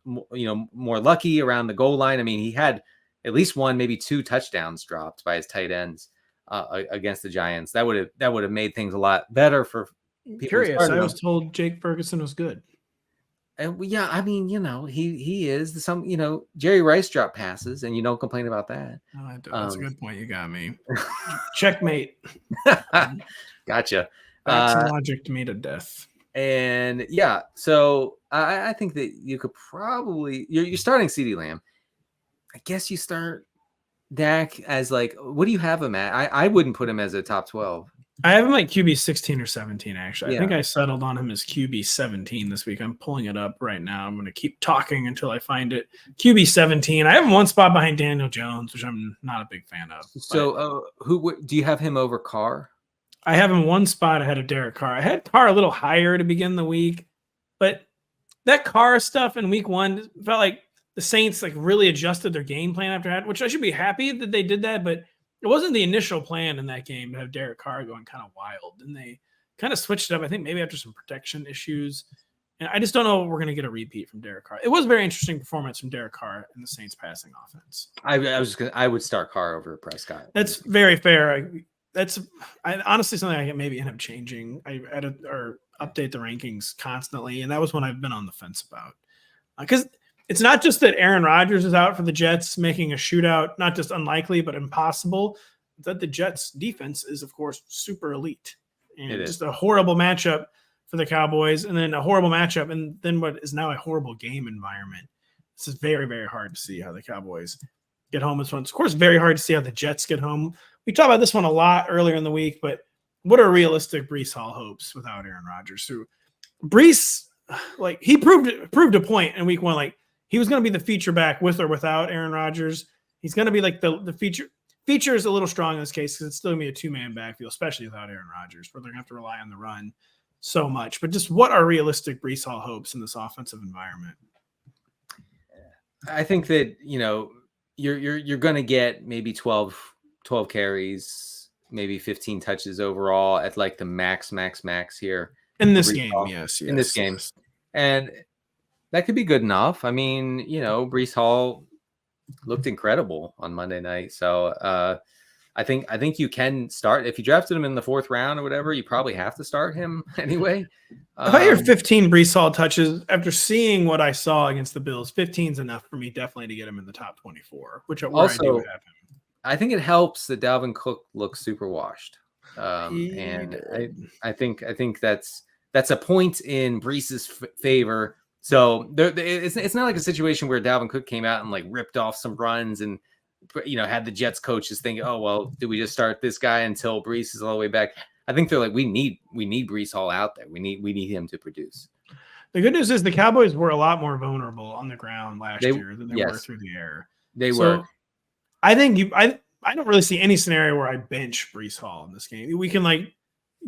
more lucky around the goal line. I mean, he had at least 1, maybe 2 touchdowns dropped by his tight ends against the Giants. That would have made things a lot better for people.
Curious. I was told Jake Ferguson was good.
And I mean, he is some. Jerry Rice dropped passes, and you don't complain about that.
Oh, that's a good point. You got me. Checkmate.
Gotcha.
That's logic to me to death.
And so I think that you could probably you're starting CeeDee Lamb. I guess you start Dak as what do you have him at? I wouldn't put him as a top 12.
I have him like QB 16 or 17, actually. I think I settled on him as QB 17 this week. I'm pulling it up right now. I'm going to keep talking until I find it. QB 17. I have him 1 spot behind Daniel Jones, which I'm not a big fan of.
So who do you have him over Carr?
I have him 1 spot ahead of Derek Carr. I had Carr a little higher to begin the week, but that Carr stuff in week 1 felt like the Saints really adjusted their game plan after that, which I should be happy that they did that, but it wasn't the initial plan in that game to have Derek Carr going kind of wild. And they kind of switched it up, I think maybe after some protection issues. And I just don't know if we're going to get a repeat from Derek Carr. It was a very interesting performance from Derek Carr in the Saints passing offense.
I would start Carr over Prescott.
That's very fair. That's honestly something I can maybe end up changing. I edit or update the rankings constantly, and that was one I've been on the fence about. Because it's not just that Aaron Rodgers is out for the Jets, making a shootout not just unlikely but impossible. That the Jets' defense is, of course, super elite, and just a horrible matchup for the Cowboys, and then a horrible matchup, and then what is now a horrible game environment. This is very, very hard to see how the Cowboys get home this one. It's, of course, very hard to see how the Jets get home. We talked about this one a lot earlier in the week, but what are realistic Breece Hall hopes without Aaron Rodgers? So Breece, he proved a point in week 1, he was going to be the feature back with or without Aaron Rodgers. He's going to be the feature. Feature is a little strong in this case because it's still going to be a 2-man backfield, especially without Aaron Rodgers, where they're going to have to rely on the run so much. But just what are realistic Breece Hall hopes in this offensive environment?
I think that, you're going to get maybe 12 carries, maybe 15 touches overall at the max here.
In this game, yes.
In this game. And that could be good enough. I mean, Breece Hall looked incredible on Monday night. So I think you can start if you drafted him in the 4th round or whatever. You probably have to start him anyway.
If I hear 15 Breece Hall touches after seeing what I saw against the Bills, 15 is enough for me definitely to get him in the top 24. Which also, I do have him.
I think it helps that Dalvin Cook looks super washed, and I think that's a point in Breece's favor. So it's not like a situation where Dalvin Cook came out and like ripped off some runs and had the Jets coaches thinking, oh well, do we just start this guy until Breece is all the way back? I think they're like, we need Breece Hall out there. We need him to produce.
The good news is the Cowboys were a lot more vulnerable on the ground last year than they were through the air.
They were.
I think I don't really see any scenario where I bench Breece Hall in this game. We can like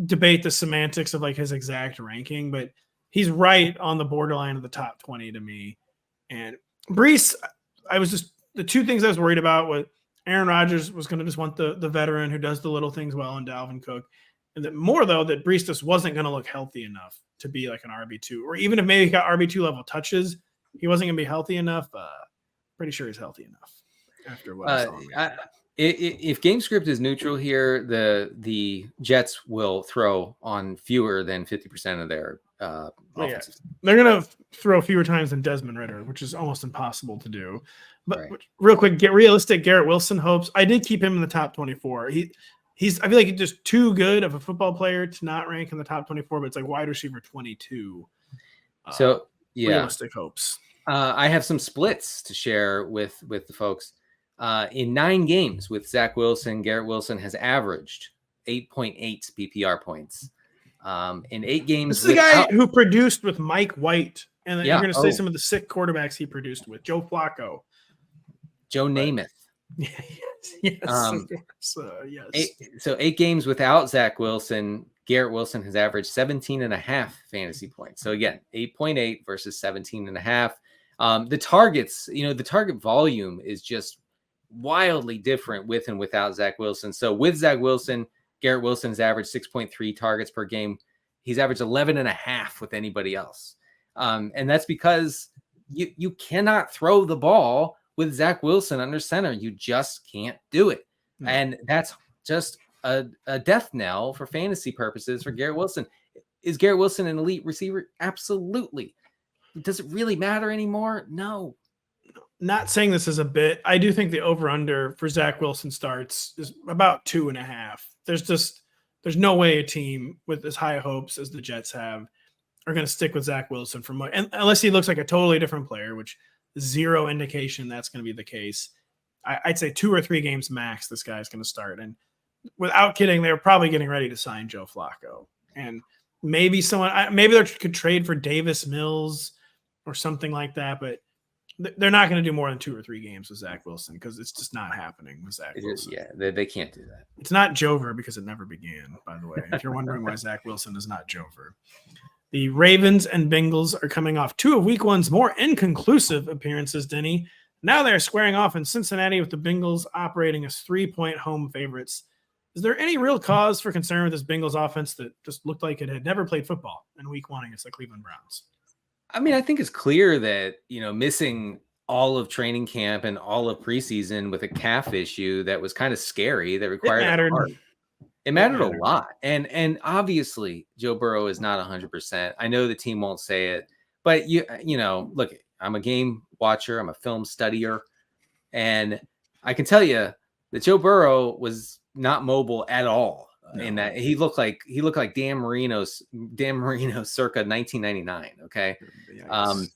debate the semantics of like his exact ranking, but he's right on the borderline of the top 20 to me. And Breece, the two things I was worried about was Aaron Rodgers was going to just want the veteran who does the little things well in Dalvin Cook. And that more, though, that Breece just wasn't going to look healthy enough to be like an RB2. Or even if maybe he got RB2 level touches, he wasn't going to be healthy enough. Pretty sure he's healthy enough after what I saw.
If game script is neutral here, the Jets will throw on fewer than 50% of their offensive.
They're going to throw fewer times than Desmond Ridder, which is almost impossible to do. But real quick, get realistic. Garrett Wilson hopes. I did keep him in the top 24. I feel like he's just too good of a football player to not rank in the top 24, but it's like wide receiver 22.
So
realistic hopes.
I have some splits to share with the folks. In 9 games with Zach Wilson, Garrett Wilson has averaged 8.8 PPR points. In 8 games,
this is the guy who produced with Mike White, and then you're going to say some of the sick quarterbacks he produced with Joe Flacco,
Joe Namath.
Yes.
So 8 games without Zach Wilson, Garrett Wilson has averaged 17.5 fantasy points. So again, 8.8 versus 17.5. The targets, the target volume is just wildly different with and without Zach Wilson. So with Zach Wilson, Garrett Wilson's averaged 6.3 targets per game. He's averaged 11.5 with anybody else. And that's because you cannot throw the ball with Zach Wilson under center. You just can't do it. No. And that's just a death knell for fantasy purposes for Garrett Wilson. Is Garrett Wilson an elite receiver? Absolutely. Does it really matter anymore? No.
Not saying this is a bit. I do think the over-under for Zach Wilson starts is about 2.5. There's no way a team with as high hopes as the Jets have are going to stick with Zach Wilson unless he looks like a totally different player, which zero indication that's going to be the case. I'd say 2 or 3 games max this guy's going to start. And without kidding, they're probably getting ready to sign Joe Flacco. And maybe they could trade for Davis Mills or something like that, but they're not going to do more than 2 or 3 games with Zach Wilson because it's just not happening with Zach Wilson.
They can't do that.
It's not Jover because it never began, by the way. If you're wondering why Zach Wilson is not Jover. The Ravens and Bengals are coming off 2 of Week 1's more inconclusive appearances, Denny. Now they're squaring off in Cincinnati with the Bengals operating as 3-point home favorites. Is there any real cause for concern with this Bengals offense that just looked like it had never played football in Week 1 against the Cleveland Browns?
I mean, I think it's clear that, missing all of training camp and all of preseason with a calf issue that was kind of scary, that required it mattered a lot. And obviously Joe Burrow is not 100%. I know the team won't say it, but look, I'm a game watcher, I'm a film studier, and I can tell you that Joe Burrow was not mobile at all. No. In that he looked like Dan Marino circa 1999. Okay. Yes.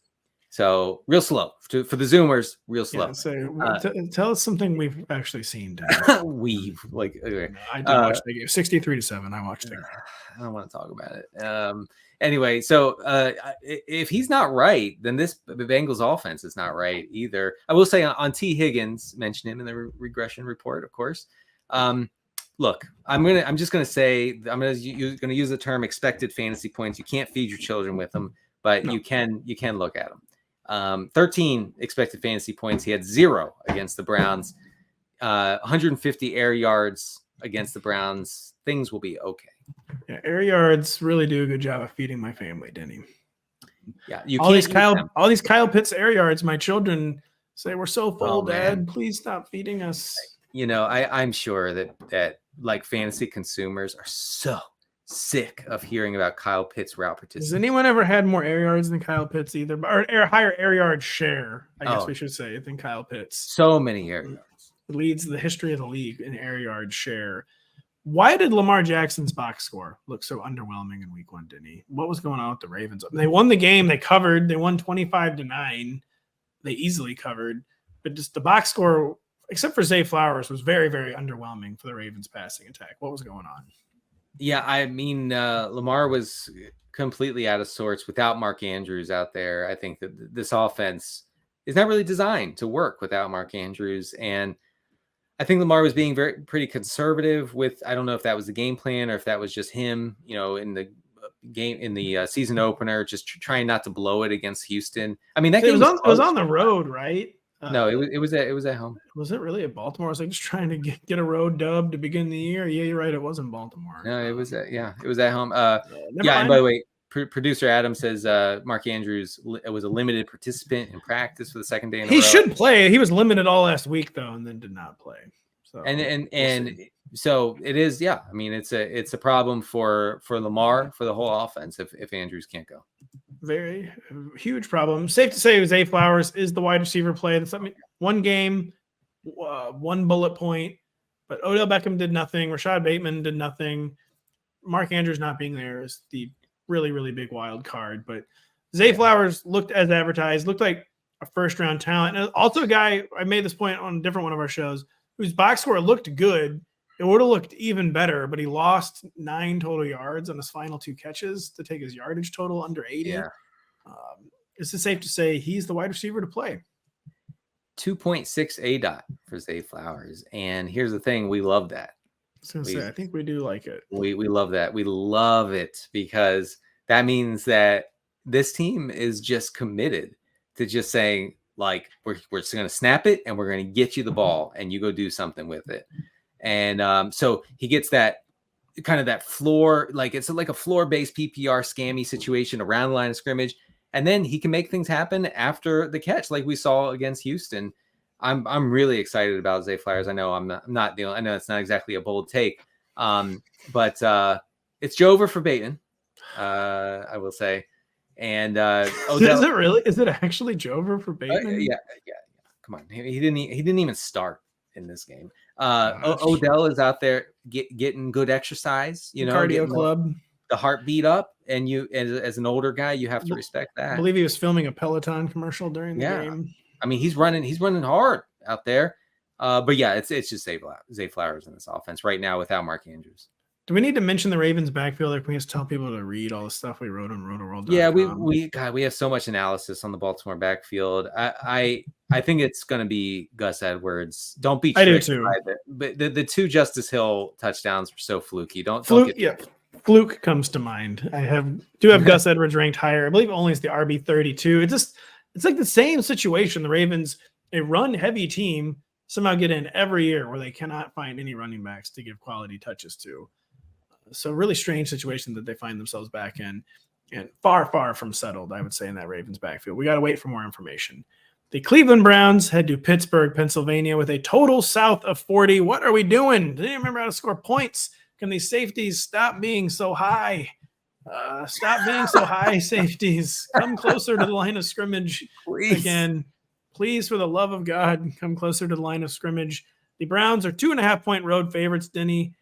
So real slow for the Zoomers, real slow.
Tell us something we've actually seen.
I did
watch the game 63-7. I watched it.
I don't want to talk about it. Anyway, so if he's not right, then this Bengals offense is not right either. I will say on T. Higgins, mention him in the regression report, of course. Look, I'm just gonna say I'm gonna use the term expected fantasy points. You can't feed your children with them, but you can look at them. 13 expected fantasy points. He had 0 against the Browns. 150 air yards against the Browns. Things will be okay.
Yeah, air yards really do a good job of feeding my family, Denny.
Yeah,
all these Kyle Pitts air yards. My children Say, we're so full, Dad. Please stop feeding us.
I'm sure that like fantasy consumers are so sick of hearing about Kyle Pitts route participation.
Has anyone ever had more air yards than Kyle Pitts either? Or higher air yard share, I guess we should say, than Kyle Pitts.
So many air yards.
It leads the history of the league in air yard share. Why did Lamar Jackson's box score look so underwhelming in week 1, Denny? What was going on with the Ravens? They won the game. They covered. They won 25-9. They easily covered. But just the box score, except for Zay Flowers, was very, very underwhelming for the Ravens passing attack. What was going on?
Yeah, I mean, Lamar was completely out of sorts without Mark Andrews out there. I think that this offense is not really designed to work without Mark Andrews. And I think Lamar was being pretty conservative with, I don't know if that was the game plan or if that was just him, in the game, in the season opener, just trying not to blow it against Houston. I mean, that game
was on the road, right?
No, it was at home.
Was it really at Baltimore? I was like just trying to get a road dub to begin the year. Yeah, you're right. It was in Baltimore.
No, it was at home. And by the way, producer Adam says Mark Andrews was a limited participant in practice for the second day in a row.
He should play. He was limited all last week though, and then did not play. So
so it is. Yeah, I mean it's a problem for Lamar, for the whole offense if Andrews can't go.
Very huge problem. Safe to say Zay Flowers is the wide receiver play. That's one game, one bullet point, but Odell Beckham did nothing. Rashad Bateman did nothing. Mark Andrews not being there is the really, really big wild card. But Zay Flowers looked as advertised, looked like a first-round talent. And also a guy, I made this point on a different one of our shows, whose box score looked good. It would have looked even better, but he lost 9 total yards on his final 2 catches to take his yardage total under 80. Yeah. Is it safe to say he's the wide receiver to play?
2.6 ADOT for Zay Flowers. And here's the thing. We love that.
I think we do like it.
We love that. We love it because that means that this team is just committed to just saying, like, we're just going to snap it and we're going to get you the ball and you go do something with it. And so he gets that kind of that floor, like it's like a floor-based PPR scammy situation around the line of scrimmage. And then he can make things happen after the catch, like we saw against Houston. I'm really excited about Zay Flowers. I know I know it's not exactly a bold take, but it's Jover for Bateman, I will say. And
Odell, is it really? Is it actually Jover for Bateman?
Yeah. Come on, he didn't even start in this game. Odell is out there getting good exercise,
cardio club,
the heartbeat up, and you as an older guy, you have to respect that.
I believe he was filming a Peloton commercial during the game.
I mean, he's running hard out there. But yeah, it's just Zay Flowers in this offense right now without Mark Andrews.
Do we need to mention the Ravens backfield? Or can we just tell people to read all the stuff we wrote on Rotoworld?
Yeah, we have so much analysis on the Baltimore backfield. I think it's going to be Gus Edwards. Don't be tricked.
I do too.
But the 2 Justice Hill touchdowns were so fluky.
Fluke comes to mind. Do have Gus Edwards ranked higher. I believe only is the RB32. It's like the same situation. The Ravens, a run-heavy team, somehow get in every year where they cannot find any running backs to give quality touches to. So really strange situation that they find themselves back in, and far, far from settled, I would say, in that Ravens backfield. We got to wait for more information. The Cleveland Browns head to Pittsburgh, Pennsylvania with a total south of 40. What are we doing? Do you remember how to score points? Can these safeties stop being so high? Stop being so high, safeties. Come closer to the line of scrimmage. Please. Again. Please, for the love of God, come closer to the line of scrimmage. The Browns are 2.5-point road favorites, Denny.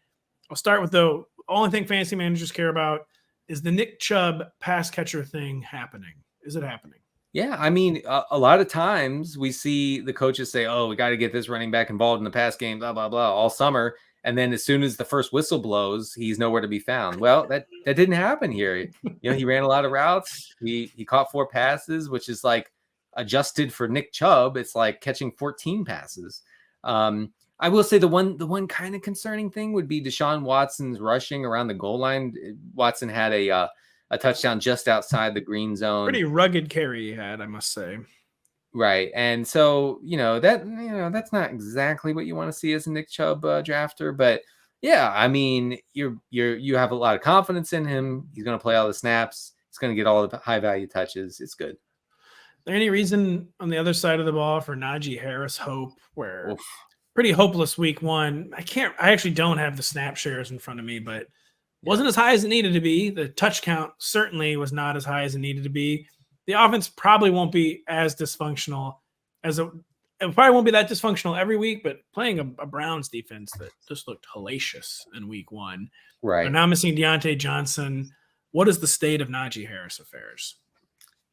I'll start with the only thing fantasy managers care about is the Nick Chubb pass catcher thing happening. Is it happening?
Yeah, I mean, a lot of times we see the coaches say, oh, we got to get this running back involved in the pass game, blah, blah, blah, all summer. And then as soon as the first whistle blows, he's nowhere to be found. Well, that didn't happen here. He ran a lot of routes. He caught 4 passes, which is like adjusted for Nick Chubb. It's like catching 14 passes. I will say the one kind of concerning thing would be Deshaun Watson's rushing around the goal line. Watson had a touchdown just outside the green zone.
Pretty rugged carry he had, I must say.
Right. And so, that's not exactly what you want to see as a Nick Chubb drafter, but yeah, I mean, you have a lot of confidence in him. He's going to play all the snaps. He's going to get all the high value touches. It's good.
there any reason on the other side of the ball for Najee Harris hope where pretty hopeless week 1? I actually don't have the snap shares in front of me, but wasn't as high as it needed to be. The touch count certainly was not as high as it needed to be. The offense probably won't be as dysfunctional it probably won't be that dysfunctional every week, but playing a Browns defense that just looked hellacious in week 1.
Right.
They're now missing Deontay Johnson. What is the state of Najee Harris affairs?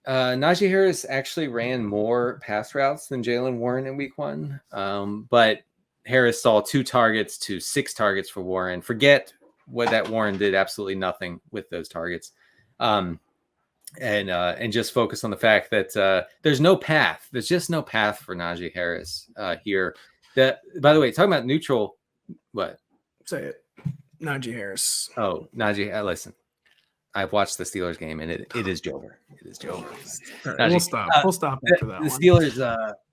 Najee Harris actually ran more pass routes than Jaylen Warren in week 1. But Harris saw 2 targets to 6 targets for Warren. Forget what that Warren did. Absolutely nothing with those targets. And just focus on the fact that there's no path. There's just no path for Najee Harris here. By the way, talking about neutral, what?
Say it. Najee Harris.
Oh, Najee. Listen, I've watched the Steelers game, and it is Jover. It is Jover.
Right, we'll stop. We'll stop after that.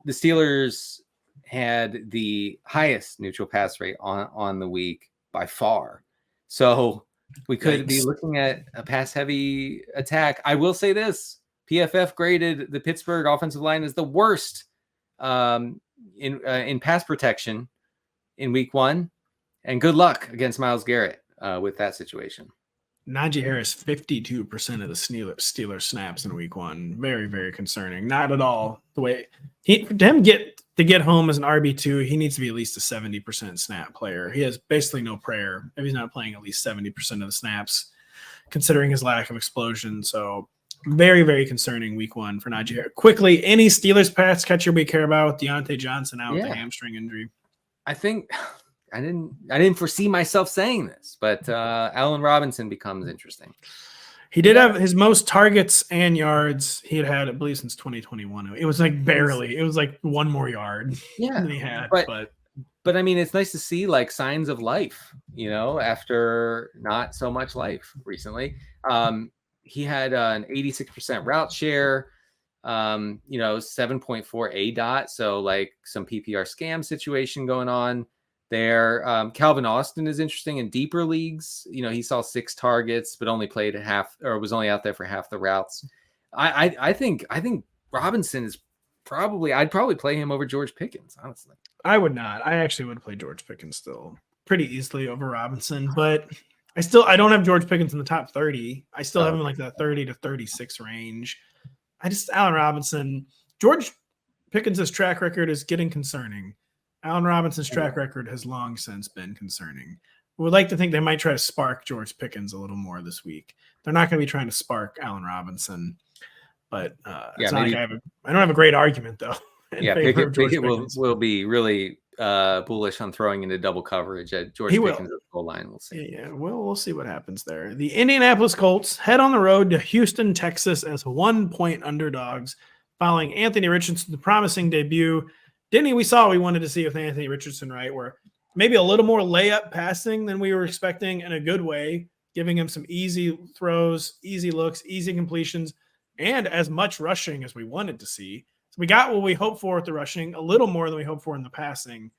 The Steelers had the highest neutral pass rate on the week by far. So we could be looking at a pass-heavy attack. I will say this: PFF graded the Pittsburgh offensive line as the worst in pass protection in week 1. And good luck against Myles Garrett with that situation.
Najee Harris, 52% of the Steelers snaps in week 1. Very, very concerning. Not at all the way to get home as an RB2, he needs to be at least a 70% snap player. He has basically no prayer if he's not playing at least 70% of the snaps, considering his lack of explosion. So very, very concerning week 1 for Najee Harris. Quickly, any Steelers pass catcher we care about with Deontay Johnson out with a hamstring injury?
I think I didn't foresee myself saying this, but Allen Robinson becomes interesting.
He did have his most targets and yards he had, I believe, since 2021. It was like barely. It was like 1 more yard than he had.
But I mean, it's nice to see like signs of life, after not so much life recently. He had an 86% route share, 7.4 ADOT. So like some PPR scam situation going on there. Calvin Austin is interesting in deeper leagues. He saw 6 targets, but only played was only out there for half the routes. I think Robinson is I'd probably play him over George Pickens, honestly.
I would not. I actually would play George Pickens still pretty easily over Robinson, but I don't have George Pickens in the top 30. I still have him like that 30 to 36 range. Allen Robinson, George Pickens' track record is getting concerning. Allen Robinson's track record has long since been concerning. We would like to think they might try to spark George Pickens a little more this week. They're not going to be trying to spark Allen Robinson, but it's not like I don't have a great argument though.
Pickett will be really bullish on throwing into double coverage at George Pickens' goal line. We'll see.
Yeah, we'll see what happens there. The Indianapolis Colts head on the road to Houston, Texas as 1-point underdogs following Anthony Richardson's promising debut. Denny, we wanted to see with Anthony Richardson, right, where maybe a little more layup passing than we were expecting in a good way, giving him some easy throws, easy looks, easy completions, and as much rushing as we wanted to see. So we got what we hoped for with the rushing, a little more than we hoped for in the passing.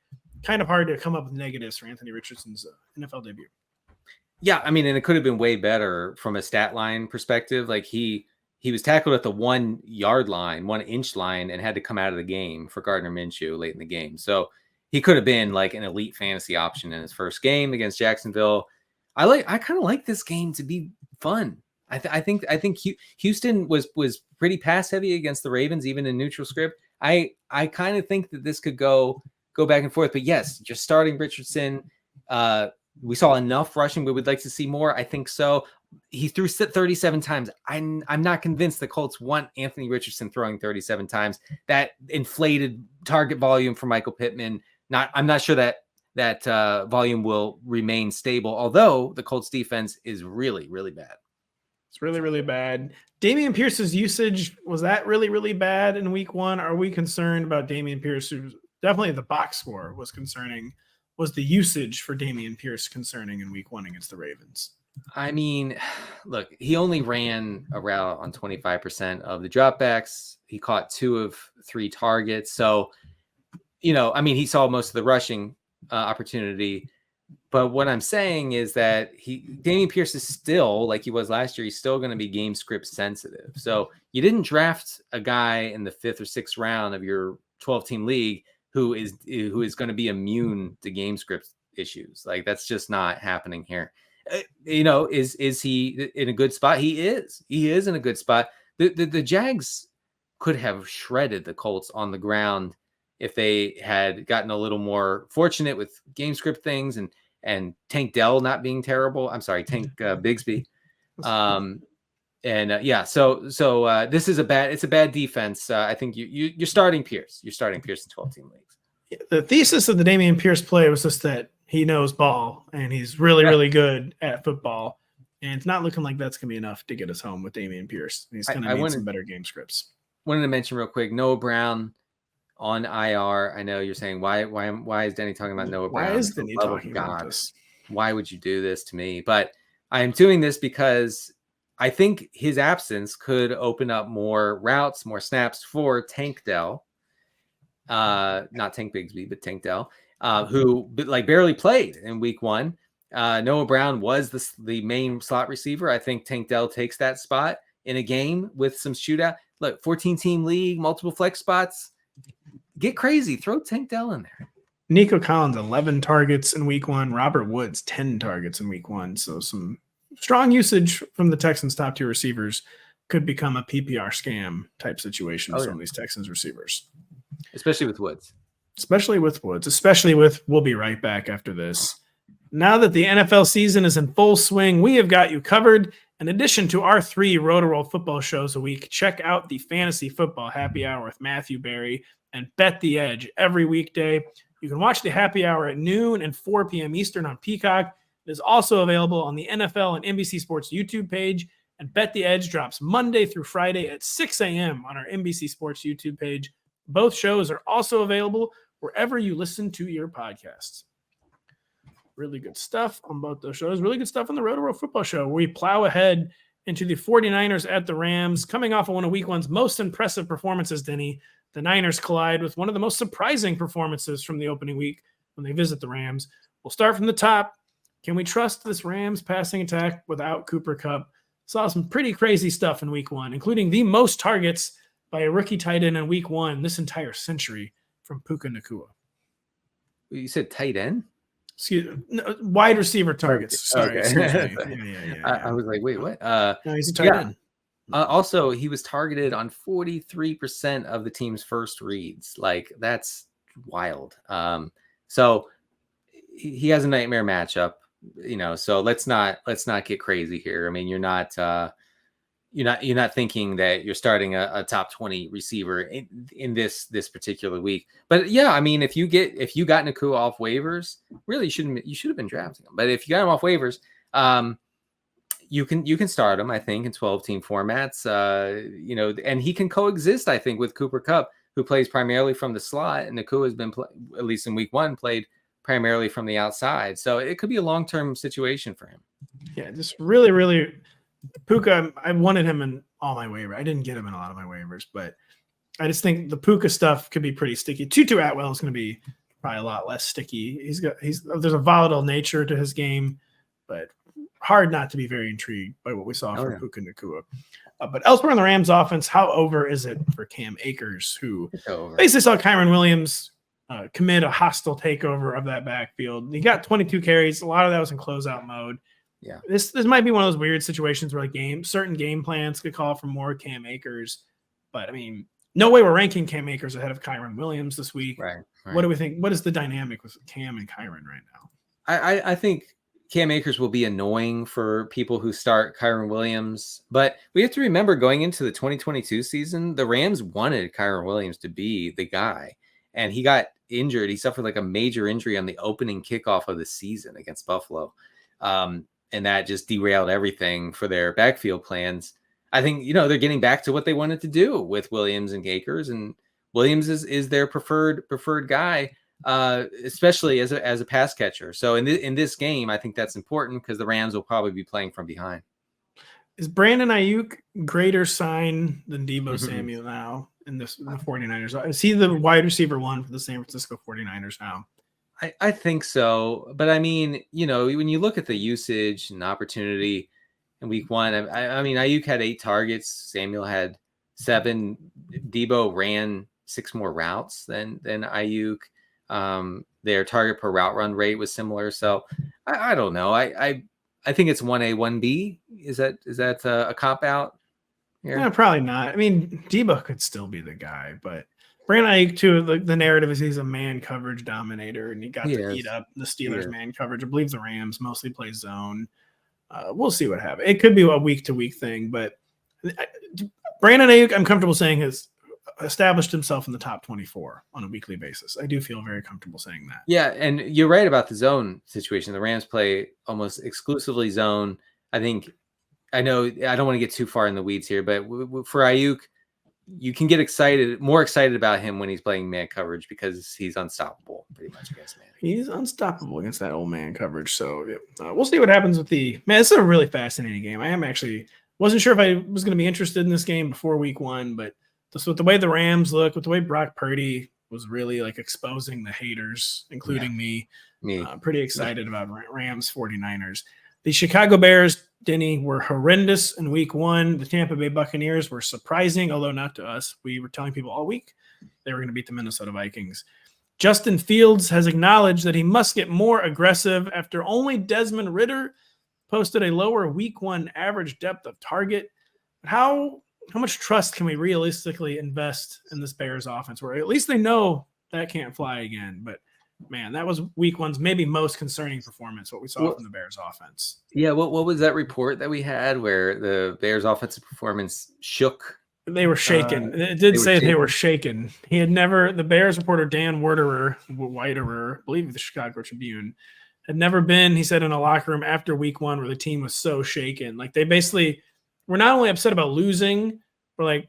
Kind of hard to come up with negatives for Anthony Richardson's NFL debut.
Yeah, I mean, and it could have been way better from a stat line perspective. Like he was tackled at the 1 yard line, 1 inch line, and had to come out of the game for Gardner Minshew late in the game. So he could have been like an elite fantasy option in his first game against Jacksonville. I kind of like this game to be fun. I think Houston was pretty pass heavy against the Ravens, even in neutral script. I kind of think that this could go back and forth. But yes, just starting Richardson. We saw enough rushing, but we'd like to see more. I think so. He threw 37 times. I'm not convinced the Colts want Anthony Richardson throwing 37 times. That inflated target volume for Michael Pittman. I'm not sure that volume will remain stable, although the Colts defense is really, really bad.
It's really, really bad. Dameon Pierce's usage, was that really, really bad in week 1? Are we concerned about Dameon Pierce? Definitely the box score was concerning. Was the usage for Dameon Pierce concerning in week 1 against the Ravens?
I mean, look, he only ran a route on 25% of the dropbacks. He caught 2 of 3 targets. So, he saw most of the rushing opportunity. But what I'm saying is that Dameon Pierce is still, like he was last year, he's still going to be game script sensitive. So you didn't draft a guy in the 5th or 6th round of your 12-team league who is going to be immune to game script issues. Like that's just not happening here. Is he in a good spot? He is in a good spot. The Jags could have shredded the Colts on the ground if they had gotten a little more fortunate with game script things and Tank Dell not being terrible. I'm sorry, Tank Bigsby. So this is a bad defense. I think you're starting Pierce. You're starting Pierce in 12-team leagues.
The thesis of the Dameon Pierce play was just that he knows ball and he's really, really good at football. And it's not looking like that's going to be enough to get us home with Dameon Pierce. He's going to need some better game scripts.
Wanted to mention real quick, Noah Brown on IR. I know you're saying why is Denny talking about Noah Brown?
Why is Denny talking about this?
Why would you do this to me? But I am doing this because I think his absence could open up more routes, more snaps for Tank Dell. Not Tank Bigsby, but Tank Dell, who barely played in week 1. Noah Brown was the main slot receiver. I think Tank Dell takes that spot in a game with some shootout. Look, 14-team league, multiple flex spots. Get crazy. Throw Tank Dell in there.
Nico Collins, 11 targets in week 1. Robert Woods, 10 targets in week 1. So some strong usage from the Texans' top 2 receivers could become a PPR scam type situation for some of these Texans receivers.
Especially with Woods.
Especially with, we'll be right back after this. Now that the NFL season is in full swing, we have got you covered. In addition to our 3 Rotoworld football shows a week, check out the Fantasy Football Happy Hour with Matthew Berry and Bet the Edge every weekday. You can watch the Happy Hour at noon and 4 p.m. Eastern on Peacock. It is also available on the NFL and NBC Sports YouTube page. And Bet the Edge drops Monday through Friday at 6 a.m. on our NBC Sports YouTube page. Both shows are also available wherever you listen to your podcasts. Really good stuff on both those shows. Really good stuff on the Rotoworld Football Show. We plow ahead into the 49ers at the Rams. Coming off of one of week 1's most impressive performances, Denny, the Niners collide with one of the most surprising performances from the opening week when they visit the Rams. We'll start from the top. Can we trust this Rams passing attack without Cooper Kupp? Saw some pretty crazy stuff in week 1, including the most targets by a rookie tight end in week 1 this entire century from Puka Nacua.
You said tight end?
Wide receiver targets. Sorry.
Okay.
Yeah.
I was like, wait, what?
No, he's a tight end.
Also, he was targeted on 43% of the team's first reads. Like, that's wild. So he has a nightmare matchup, so let's not get crazy here. I mean, you're not thinking that you're starting a top 20 receiver in this particular week. But yeah, I mean, if you got Nacua off waivers, really you should have been drafting him. But if you got him off waivers, you can start him, I think, in 12-team formats. And he can coexist, I think, with Cooper Kupp, who plays primarily from the slot, and Nacua has been at least in week 1 played primarily from the outside. So it could be a long-term situation for him. Yeah,
just really, really. Puka, I wanted him in all my waivers. I didn't get him in a lot of my waivers, but I just think the Puka stuff could be pretty sticky. Tutu Atwell is going to be probably a lot less sticky. There's a volatile nature to his game, but hard not to be very intrigued by what we saw from Puka Nacua. But elsewhere in the Rams offense, how over is it for Cam Akers, who basically saw Kyren Williams commit a hostile takeover of that backfield? He got 22 carries. A lot of that was in closeout mode.
Yeah,
this might be one of those weird situations where certain game plans could call for more Cam Akers, but I mean, no way we're ranking Cam Akers ahead of Kyren Williams this week.
Right.
What do we think? What is the dynamic with Cam and Kyren right now?
I think Cam Akers will be annoying for people who start Kyren Williams, but we have to remember going into the 2022 season, the Rams wanted Kyren Williams to be the guy, and he got injured. He suffered like a major injury on the opening kickoff of the season against Buffalo. And that just derailed everything for their backfield plans. I think, they're getting back to what they wanted to do with Williams and Akers, and Williams is their preferred guy, especially as a pass catcher. So in this game, I think that's important because the Rams will probably be playing from behind.
Is Brandon Aiyuk greater sign than Deebo Samuel now in the 49ers? Is he the wide receiver 1 for the San Francisco 49ers now?
I think so. But I mean, when you look at the usage and opportunity in week one, I mean, Aiyuk had 8 targets. Samuel had 7. Deebo ran 6 more routes than Aiyuk. Their target per route run rate was similar. So I don't know. I think it's 1A, 1B. Is that a cop out here?
Yeah, probably not. I mean, Deebo could still be the guy, but Brandon Aiyuk too. The narrative is he's a man coverage dominator, and he got to eat up the Steelers' man coverage. I believe the Rams mostly play zone. We'll see what happens. It could be a week to week thing, but Brandon Aiyuk, I'm comfortable saying, has established himself in the top 24 on a weekly basis. I do feel very comfortable saying that.
Yeah, and you're right about the zone situation. The Rams play almost exclusively zone. I know I don't want to get too far in the weeds here, but for Aiyuk, you can get more excited about him when he's playing man coverage because he's unstoppable pretty much against man.
He's unstoppable against that old man coverage. So we'll see what happens with this is a really fascinating game. I wasn't sure if I was going to be interested in this game before week one, but just with the way the Rams look, with the way Brock Purdy was really like exposing the haters, including me. Pretty excited about Rams 49ers. The Chicago Bears, Denny, were horrendous in week one. The Tampa Bay Buccaneers were surprising, although not to us. We were telling people all week they were going to beat the Minnesota Vikings. Justin Fields has acknowledged that he must get more aggressive after only Desmond Ridder posted a lower week one average depth of target. How much trust can we realistically invest in this Bears offense, where at least they know that can't fly again? But man, that was week one's maybe most concerning performance, what we saw from the Bears offense.
Yeah, what was that report that we had where the Bears offensive performance shook?
They were shaken. It did say they were shaken. The Bears reporter Dan Widerer, I believe the Chicago Tribune, had never been, he said, in a locker room after week one where the team was so shaken. Like they basically were not only upset about losing, but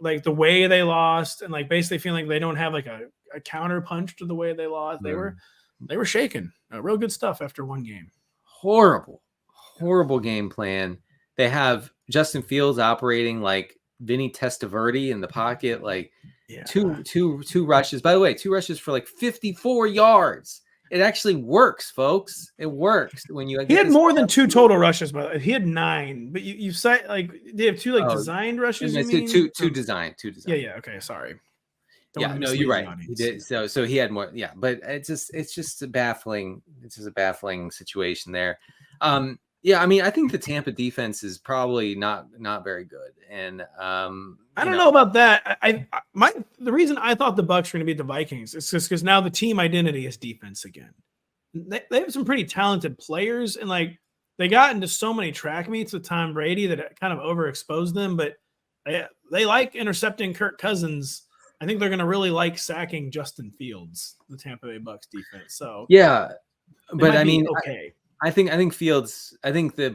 like the way they lost, and like basically feeling like they don't have like a counter punch to the way they lost. They were shaken. Real good stuff after one game.
Horrible game plan. They have Justin Fields operating like Vinny Testaverde in the pocket, like two rushes. By the way, 2 rushes for like 54 yards. It actually works, folks. It works when you.
He had more than 2 total rushes, but he had 9. But you cite like they have 2 designed rushes.
Two designed.
Yeah. Okay, sorry.
No, you're right. He did. So he had more. Yeah, but it's just a baffling. It's just a baffling situation there. Yeah, I mean, I think the Tampa defense is probably not very good, and
I don't know about that. The reason I thought the Bucs were going to beat the Vikings is just because now the team identity is defense again. They have some pretty talented players, and like they got into so many track meets with Tom Brady that it kind of overexposed them. But they like intercepting Kirk Cousins. I think they're going to really like sacking Justin Fields, the Tampa Bay Bucs defense. So
yeah, but I mean,
okay.
I think the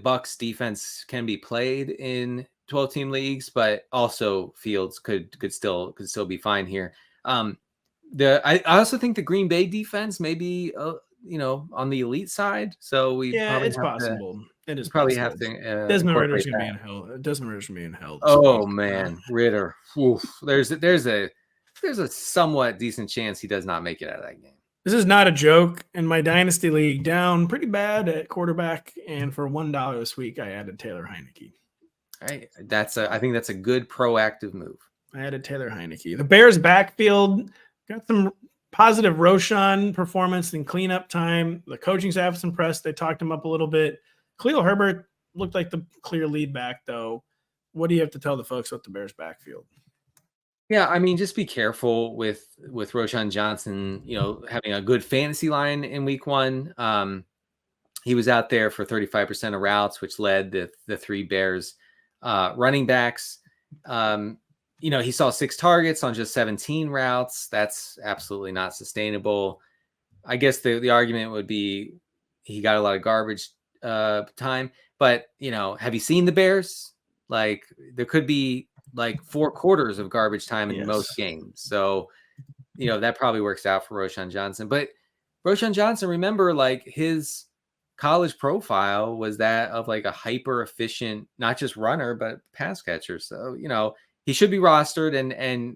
Bucs defense can be played in 12-team leagues, but also Fields could still be fine here. I also think the Green Bay defense may be on the elite side. So
it's possible. It is
probably
possible.
have to.
Desmond Ritter's gonna be in hell. Desmond Ritter's gonna be in hell.
Oh man, Ridder. Oof. There's a somewhat decent chance he does not make it out of that game.
This is not a joke. In my dynasty league, down pretty bad at quarterback, and for $1 this week, I added Taylor Heineke.
I think that's a good proactive move.
I added Taylor Heineke. The Bears backfield got some positive Roshan performance and cleanup time. The coaching staff was impressed. They talked him up a little bit. Khalil Herbert looked like the clear lead back, though. What do you have to tell the folks about the Bears backfield?
Yeah, I mean, just be careful with Roshan Johnson, having a good fantasy line in week one. He was out there for 35% of routes, which led the 3 Bears running backs. He saw 6 targets on just 17 routes. That's absolutely not sustainable. I guess the argument would be he got a lot of garbage time, but have you seen the Bears? Like there could be like 4 quarters of garbage time in most games. So, that probably works out for Roshan Johnson. But Roshan Johnson, remember, like his college profile was that of like a hyper efficient, not just runner, but pass catcher. So, he should be rostered, and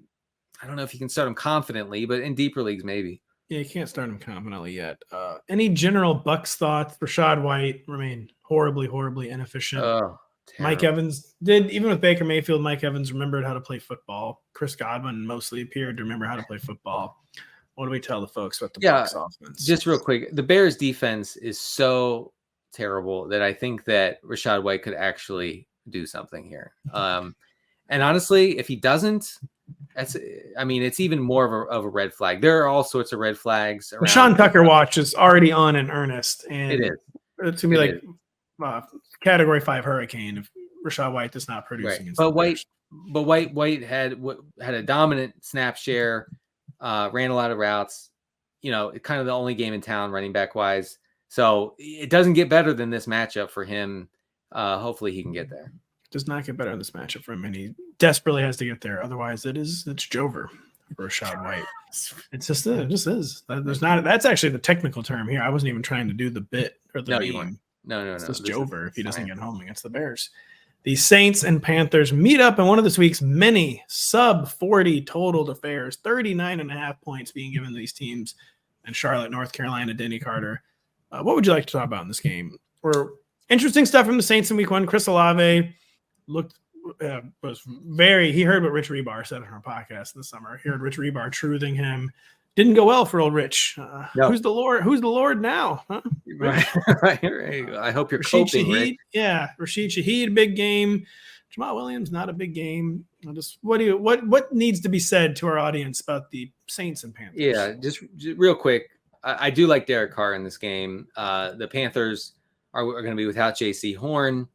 I don't know if you can start him confidently, but in deeper leagues, maybe.
Yeah, you can't start him confidently yet. Any general Bucks thoughts? Rashad White remained horribly inefficient.
Oh,
Mike
terrible.
Evans did, even with Baker Mayfield, Mike Evans remembered how to play football. Chris Godwin mostly appeared to remember how to play football. What do we tell the folks about the Bucks offense?
Just real quick, the Bears defense is so terrible that I think that Rashad White could actually do something here. And honestly, if he doesn't, it's even more of a red flag. There are all sorts of red flags around.
Sean Tucker watch is already on in earnest, and
it is.
It's gonna be Category 5 hurricane if Rashad White does not produce.
Right. But White had a dominant snap share, ran a lot of routes. Kind of the only game in town running back wise. So it doesn't get better than this matchup for him. Hopefully he can get there.
Does not get better in this matchup for him, and he desperately has to get there. Otherwise, it's Jover for Rashad White. It just is. That's actually the technical term here. I wasn't even trying to do the bit or the meme.
No.
It's just Jover if he doesn't get home against the Bears. The Saints and Panthers meet up in one of this week's many sub 40 totaled affairs. 39.5 points being given to these teams in Charlotte, North Carolina. Denny Carter. What would you like to talk about in this game? Interesting stuff from the Saints in week 1. Chris Olave he heard what Rich Rebar said on our podcast this summer. He heard Rich Rebar truthing him. Didn't go well for old Rich. No. Who's the Lord now? Huh?
Right. I hope you're
Rashid
coping,
Shaheed.
Rick.
Yeah, Rashid Shaheed, big game. Jamal Williams, not a big game. What needs to be said to our audience about the Saints and Panthers?
Yeah, just real quick. I do like Derek Carr in this game. The Panthers are going to be without J.C. Horn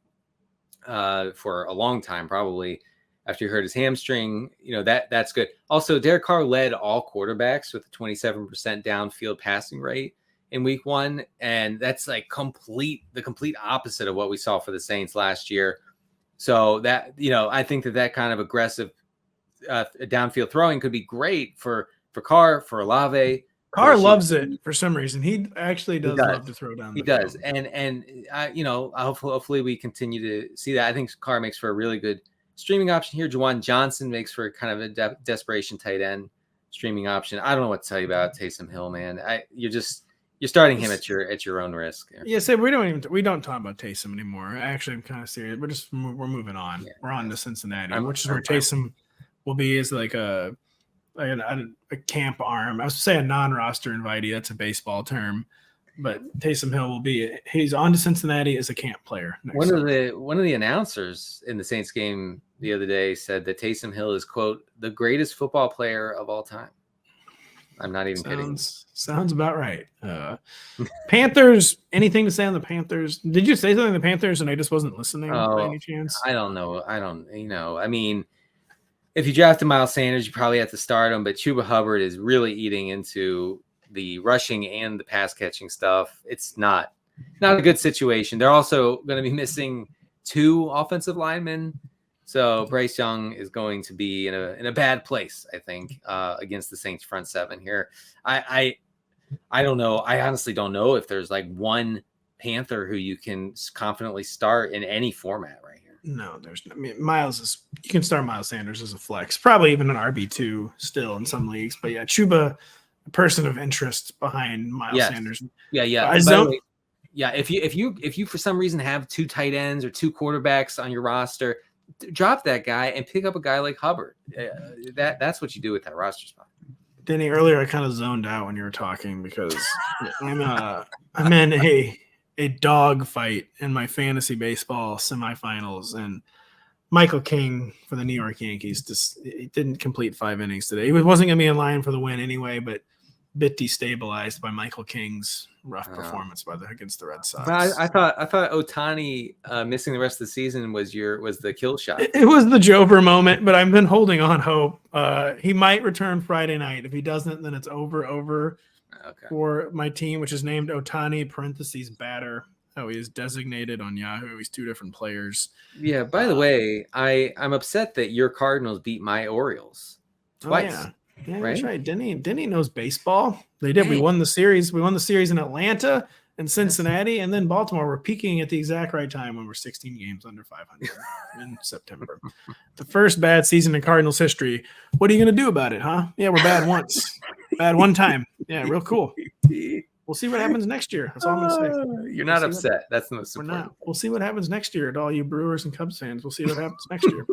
for a long time, probably after he hurt his hamstring. That's good. Also, Derek Carr led all quarterbacks with a 27% downfield passing rate in week 1, and that's like the complete opposite of what we saw for the Saints last year. So that I think that kind of aggressive downfield throwing could be great for Carr, for Olave.
Carr loves it for some reason. He actually does love to throw down.
He does, and hopefully we continue to see that. I think Carr makes for a really good streaming option here. Juwan Johnson makes for kind of a desperation tight end streaming option. I don't know what to tell you about Taysom Hill, man. You're starting him at your own risk.
Yeah, so we don't talk about Taysom anymore. Actually, I'm kind of serious. We're moving on. Yeah, we're on to Cincinnati, which is where Taysom will be as like a camp arm. I was say a non-roster invitee. That's a baseball term, but Taysom Hill he's on to Cincinnati as a camp player.
One of the announcers in the Saints game the other day said that Taysom Hill is, quote, the greatest football player of all time. I'm not even kidding.
Sounds about right. Panthers, anything to say on the Panthers? Did you say something on the Panthers and I just wasn't listening by any chance?
I don't know. If you drafted Miles Sanders, you probably have to start him, but Chuba Hubbard is really eating into the rushing and the pass catching stuff. It's not a good situation. They're also going to be missing 2 offensive linemen. So Bryce Young is going to be in a bad place, I think, against the Saints front 7 here. I don't know. I honestly don't know if there's like one Panther who you can confidently start in any format right here.
No, there's no. I mean, you can start Miles Sanders as a flex, probably even an RB2 still in some leagues. But yeah, Chuba, a person of interest behind Miles Sanders.
Yeah. If you for some reason have 2 tight ends or 2 quarterbacks on your roster, drop that guy and pick up a guy like Hubbard. That's what you do with that roster spot.
Denny, earlier I kind of zoned out when you were talking because I'm in a dog fight in my fantasy baseball semifinals, and Michael King for the New York Yankees he didn't complete 5 innings today. He wasn't going to be in line for the win anyway, but bit destabilized by Michael King's rough performance against the Red Sox.
But I thought Ohtani missing the rest of the season was the kill shot.
It was the Jover moment, but I've been holding on hope. He might return Friday night. If he doesn't, then it's over for my team, which is named Ohtani (parentheses batter). How he is designated on Yahoo. He's 2 different players.
Yeah. By the way, I'm upset that your Cardinals beat my Orioles twice.
Oh, yeah, right? That's right. Denny knows baseball. They did. Dang. We won the series. We won the series in Atlanta and Cincinnati, and then Baltimore. We're peaking at the exact right time when we're 16 games under 500 in September. The first bad season in Cardinals history. What are you going to do about it, huh? Yeah, we're bad once. Bad one time. Yeah, real cool. We'll see what happens next year. That's all I'm gonna say.
You're not upset. That's the most important.
We're not. We'll see what happens next year to all you Brewers and Cubs fans. We'll see what happens next year.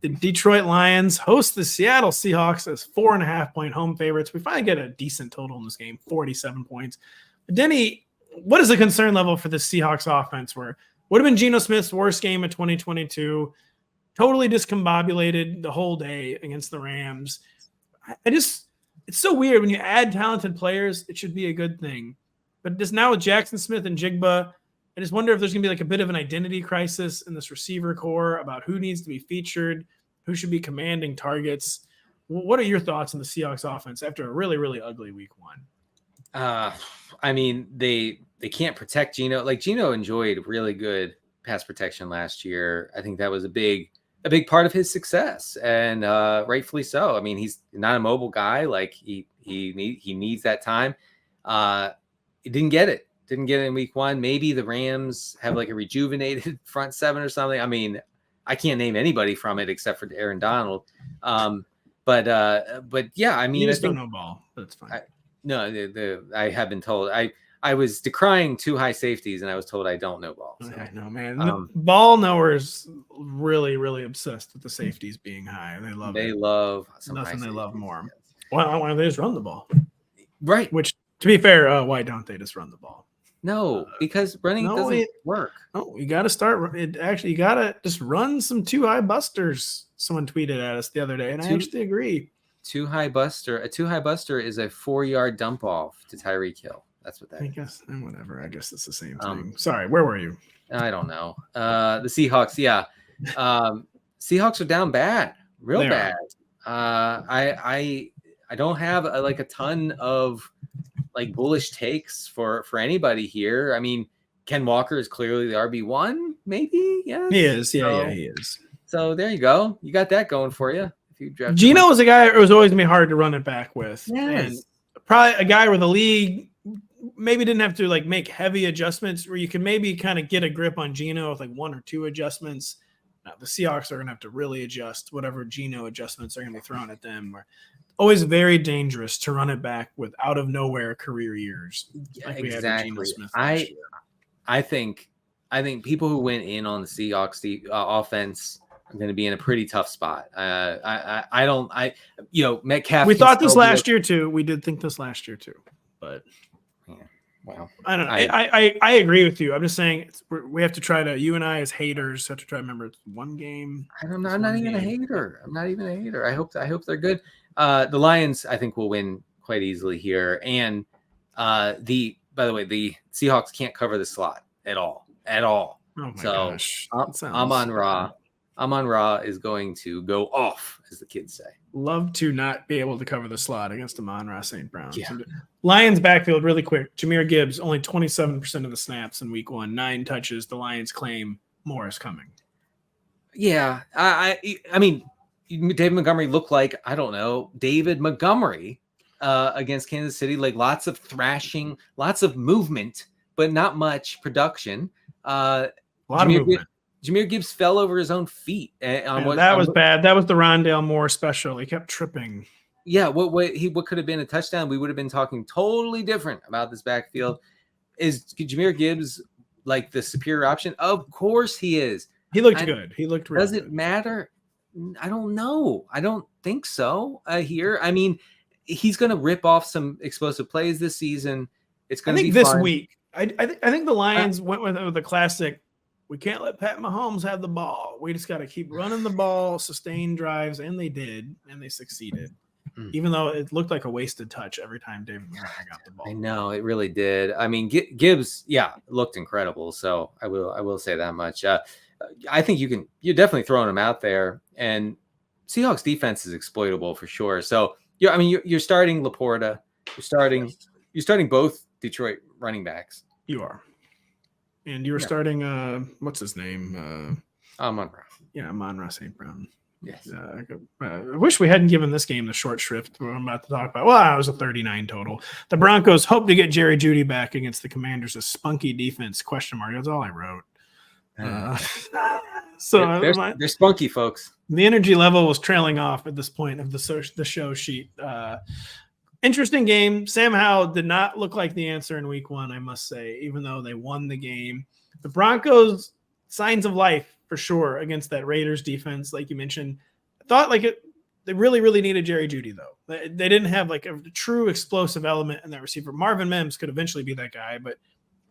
The Detroit Lions host the Seattle Seahawks as 4.5-point home favorites. We finally get a decent total in this game, 47 points. Denny, what is the concern level for the Seahawks offense? Where would have been Geno Smith's worst game of 2022, totally discombobulated the whole day against the Rams. It's so weird when you add talented players, it should be a good thing. But just now with Jackson Smith and Jigba, I just wonder if there's going to be like a bit of an identity crisis in this receiver core about who needs to be featured, who should be commanding targets. What are your thoughts on the Seahawks offense after a really, really ugly week one?
I mean, they can't protect Geno. Like Geno enjoyed really good pass protection last year. I think that was a big part of his success, and rightfully so. I mean, he's not a mobile guy. Like he needs that time. He didn't get it. Didn't get it in week one. Maybe the Rams have like a rejuvenated front seven or something. I mean, I can't name anybody from it except for Aaron Donald. But yeah, I mean,
you just don't know ball. That's fine.
I have been told. I was decrying too high safeties, and I was told I don't know ball. So.
I know, man. Ball knowers really, really obsessed with the safeties being high. They love nothing they love more. Why don't they just run the ball?
Right.
Which, to be fair, why don't they just run the ball?
No, because running doesn't work.
No, you got to start. You got to just run some too high busters. Someone tweeted at us the other day, and I actually agree.
A too high buster is a 4-yard dump off to Tyreek Hill. That's what that is.
I guess, whatever. I guess it's the same thing. Sorry, where were you?
I don't know. The Seahawks, yeah. Seahawks are down bad, real bad. I don't have a ton of like bullish takes for anybody here. I mean, Ken Walker is clearly the RB1, maybe. Yeah,
he is. Yeah, he is.
So there you go. You got that going for you. If you draft
Geno was a guy who was always gonna be hard to run it back with.
Yes.
And probably a guy where the league maybe didn't have to like make heavy adjustments, where you can maybe kind of get a grip on Geno with like 1 or 2 adjustments. Now, the Seahawks are gonna have to really adjust whatever Geno adjustments are gonna be thrown at them. Always very dangerous to run it back with out of nowhere career years.
Like exactly. I think people who went in on the Seahawks offense are going to be in a pretty tough spot. Metcalf.
We thought this last year too. We did think this last year too, but
yeah. Well,
I don't know. I agree with you. I'm just saying we have to try to. You and I as haters have to try to remember it's one game.
I'm not even a hater. I hope they're good. The Lions, I think, will win quite easily here. And by the way, the Seahawks can't cover the slot at all.
Oh my gosh.
Amon-Ra is going to go off, as the kids say.
Love to not be able to cover the slot against Amon-Ra St. Brown.
Yeah.
Lions backfield really quick. Jahmyr Gibbs, only 27% of the snaps in week 1, 9 touches. The Lions claim more is coming.
Yeah. I mean, David Montgomery looked like, I don't know, David Montgomery against Kansas City, like lots of thrashing, lots of movement, but not much production.
A lot of movement.
Jahmyr Gibbs fell over his own feet.
That was bad. That was the Rondale Moore special. He kept tripping.
Yeah, what could have been a touchdown? We would have been talking totally different about this backfield. Is Jahmyr Gibbs like the superior option? Of course he is.
He looked good. He looked really good.
Does it matter? I don't know. I don't think so here. I mean, he's going to rip off some explosive plays this season. It's going to be
this
fun.
week. I think the Lions went with the classic. We can't let Pat Mahomes have the ball. We just got to keep running the ball, sustain drives, and they did, and they succeeded. Even though it looked like a wasted touch every time David Montgomery got the ball.
I know, it really did. I mean, Gibbs, looked incredible. So I will say that much. I think you're definitely throwing him out there, and Seahawks defense is exploitable for sure. So you're starting Laporta, you're starting both Detroit running backs.
You are. And you were starting, what's his name?
Amon-Ra.
Yeah, Amon-Ra St. Brown.
Yes.
I wish we hadn't given this game the short shrift we're about to talk about. Well, it was a 39 total. The Broncos hope to get Jerry Jeudy back against the Commanders. A spunky defense, ? That's all I wrote.
They're spunky, folks.
The energy level was trailing off at this point of the show sheet. Interesting game. Sam Howell did not look like the answer in week 1, I must say, even though they won the game. The Broncos, signs of life for sure against that Raiders defense, like you mentioned. I thought they really, really needed Jerry Jeudy, though. They didn't have like a true explosive element in that receiver. Marvin Mims could eventually be that guy, but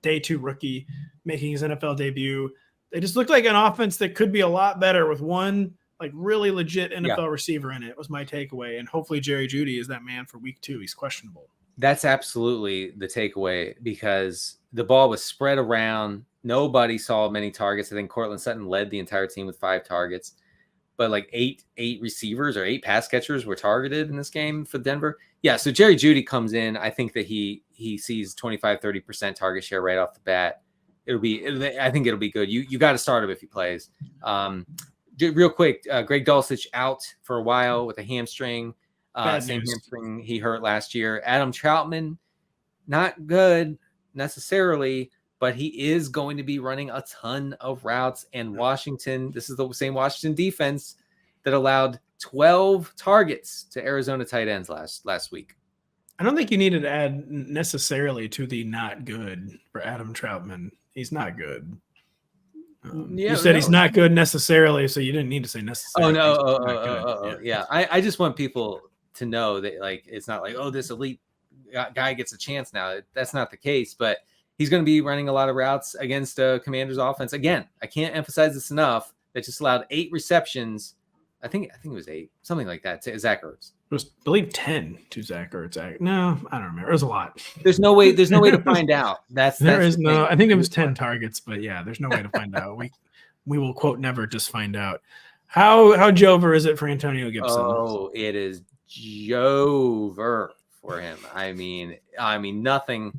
day 2 rookie making his NFL debut. They just looked like an offense that could be a lot better with one like really legit NFL receiver in it was my takeaway. And hopefully Jerry Jeudy is that man for week 2. He's questionable.
That's absolutely the takeaway because the ball was spread around. Nobody saw many targets. I think Cortland Sutton led the entire team with 5 targets, but like eight receivers or 8 pass catchers were targeted in this game for Denver. Yeah. So Jerry Jeudy comes in. I think that he sees 25-30% target share right off the bat. I think it'll be good. You got to start him if he plays. Real quick, Greg Dulcich out for a while with a hamstring. Same hamstring he hurt last year. Adam Troutman, not good necessarily, but he is going to be running a ton of routes. And Washington, this is the same Washington defense that allowed 12 targets to Arizona tight ends last week.
I don't think you needed to add necessarily to the not good for Adam Troutman. He's not good. You said he's not good necessarily, so you didn't need to say necessarily.
Oh, no. Yeah. I just want people to know that, like, it's not like, oh, this elite guy gets a chance now. That's not the case, but he's going to be running a lot of routes against Commanders offense. Again, I can't emphasize this enough. That just allowed 8 receptions. I think it was 8, something like that, to Zach Ertz.
It was, I believe, 10 to Zach Ertz. No, I don't remember. It was a lot.
There's no way to find out. I
think it was 10 targets, but yeah, there's no way to find out. We will quote never just find out. How Jover is it for Antonio Gibson?
Oh, it is Jover for him. I mean, nothing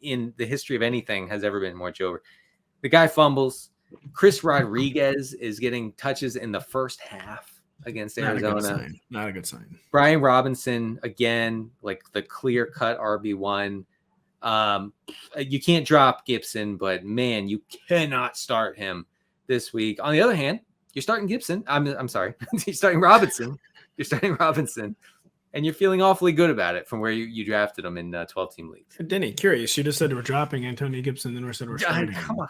in the history of anything has ever been more Jover. The guy fumbles. Chris Rodriguez is getting touches in the first half against Arizona.
Not a good sign.
Brian Robinson, again, like the clear-cut RB1. You can't drop Gibson, but man, you cannot start him this week. On the other hand, you're starting Gibson. I'm sorry. You're starting Robinson. And you're feeling awfully good about it from where you drafted him in 12-team leagues.
Denny, curious. You just said we're dropping Antonio Gibson, then we said we're starting.
Come on.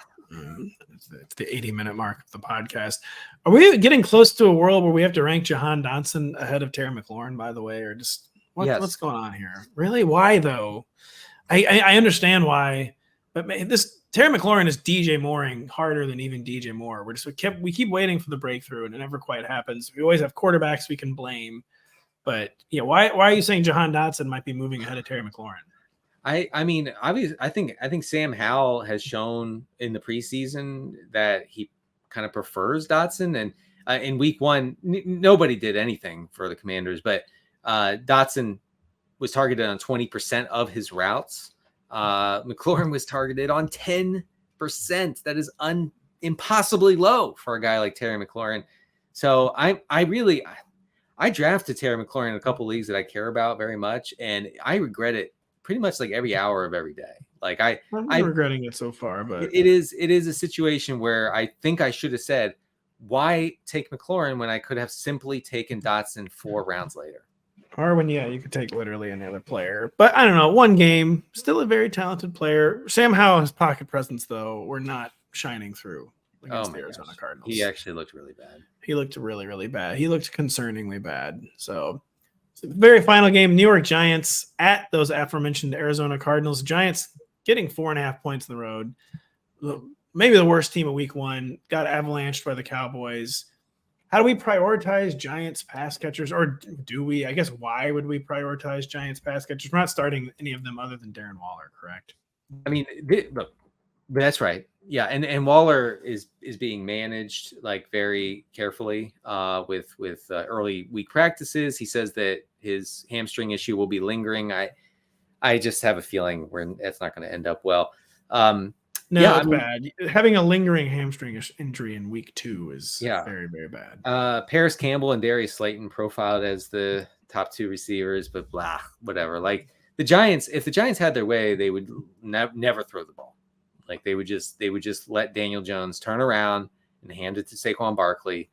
It's the 80-minute mark of the podcast. Are we getting close to a world where we have to rank Jahan Dotson ahead of Terry McLaurin, by the way, or just what's going on here? Really? Why, though? I understand why, but this Terry McLaurin is DJ Mooring harder than even DJ Moore. We keep waiting for the breakthrough, and it never quite happens. We always have quarterbacks we can blame. But yeah, why are you saying Jahan Dotson might be moving ahead of Terry McLaurin?
I mean, obviously, I think Sam Howell has shown in the preseason that he kind of prefers Dotson, and in week 1, nobody did anything for the Commanders, but Dotson was targeted on 20% of his routes. McLaurin was targeted on 10%. That is impossibly low for a guy like Terry McLaurin. So I drafted Terry McLaurin in a couple leagues that I care about very much, and I regret it pretty much like every hour of every day. Like I'm
regretting it so far, but
it is a situation where I think I should have said, why take McLaurin when I could have simply taken Dotson 4 rounds later?
Or when, you could take literally any other player. But I don't know, one game, still a very talented player. Sam Howell's pocket presence, though, we're not shining through against the Arizona Cardinals.
He actually looked really bad.
He looked really, really bad. He looked concerningly bad. So very final game, New York Giants at those aforementioned Arizona Cardinals. Giants getting 4.5 points on the road. Maybe the worst team of week 1. Got avalanched by the Cowboys. How do we prioritize Giants pass catchers? Or do we? I guess why would we prioritize Giants pass catchers? We're not starting any of them other than Darren Waller, correct?
I mean, look, that's right. Yeah, and Waller is being managed like very carefully with early week practices. He says that his hamstring issue will be lingering. I just have a feeling it's not going to end up well.
It's bad. Having a lingering hamstring injury in week 2 is very, very bad.
Paris Campbell and Darius Slayton profiled as the top 2 receivers, but whatever. Like the Giants, if the Giants had their way, they would never throw the ball. Like they would just let Daniel Jones turn around and hand it to Saquon Barkley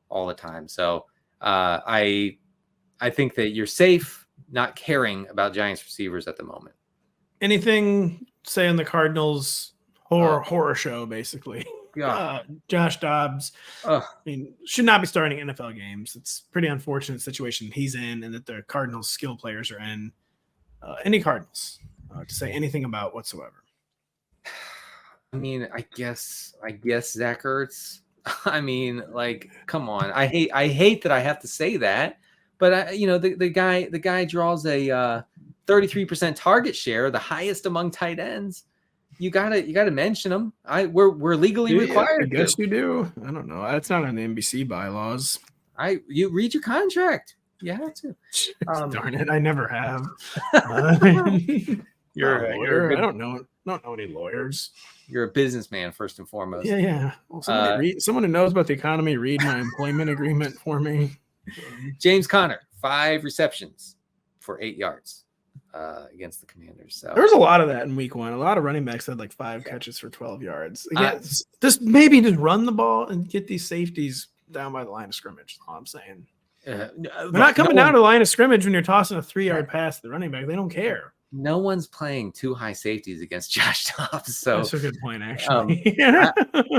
all the time. So I think that you're safe not caring about Giants receivers at the moment.
Anything say on the Cardinals horror show, basically? Josh Dobbs, I mean, should not be starting NFL games. It's a pretty unfortunate situation he's in and that the Cardinals skill players are in. Any Cardinals to say anything about whatsoever?
I mean, I guess Zach Ertz. I mean, like, come on. I hate that I have to say that, but the guy draws a 33% target share, the highest among tight ends. You gotta mention him. We're legally required.
I guess you do. I don't know. That's not on the NBC bylaws.
You read your contract. You have to.
Darn it, I never have. You're a lawyer. I don't know any lawyers.
You're a businessman first and foremost.
Yeah. Well, someone who knows about the economy, read my employment agreement for me.
James Conner, 5 receptions for 8 yards against the Commanders. So
there was a lot of that in week 1. A lot of running backs had like 5 catches for 12 yards. Again, just run the ball and get these safeties down by the line of scrimmage. That's all I'm saying. They're not coming down to the line of scrimmage when you're tossing a 3-yard pass to the running back. They don't care.
No one's playing 2 high safeties against Josh Dobbs. So
that's a good point, actually.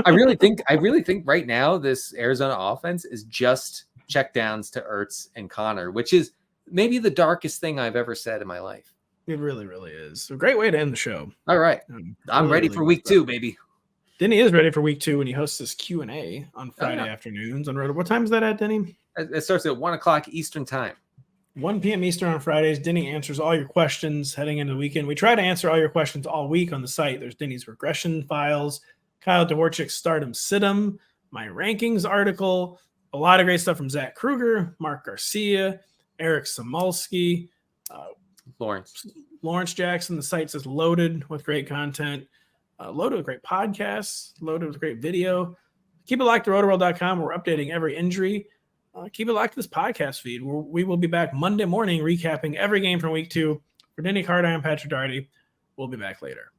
I really think right now this Arizona offense is just checkdowns to Ertz and Connor, which is maybe the darkest thing I've ever said in my life.
It really, really is. A great way to end the show.
All right. I'm ready for week 2, baby.
Denny is ready for week 2 when he hosts his Q&A on Friday afternoons on Roto. What time is that at, Denny?
It starts at 1 o'clock Eastern time.
1 p.m. Eastern on Fridays. Denny answers all your questions heading into the weekend. We try to answer all your questions all week on the site. There's Denny's regression files, Kyle Dvorchak's stardom Situm, my rankings article, a lot of great stuff from Zach Kruger, Mark Garcia, Eric Samulski, Lawrence Jackson. The site says loaded with great content, loaded with great podcasts, loaded with great video. Keep it locked to Rotoworld.com. We're updating every injury. Keep it locked to this podcast feed. We will be back Monday morning recapping every game from week 2. For Denny Carter and Patrick Daugherty, we'll be back later.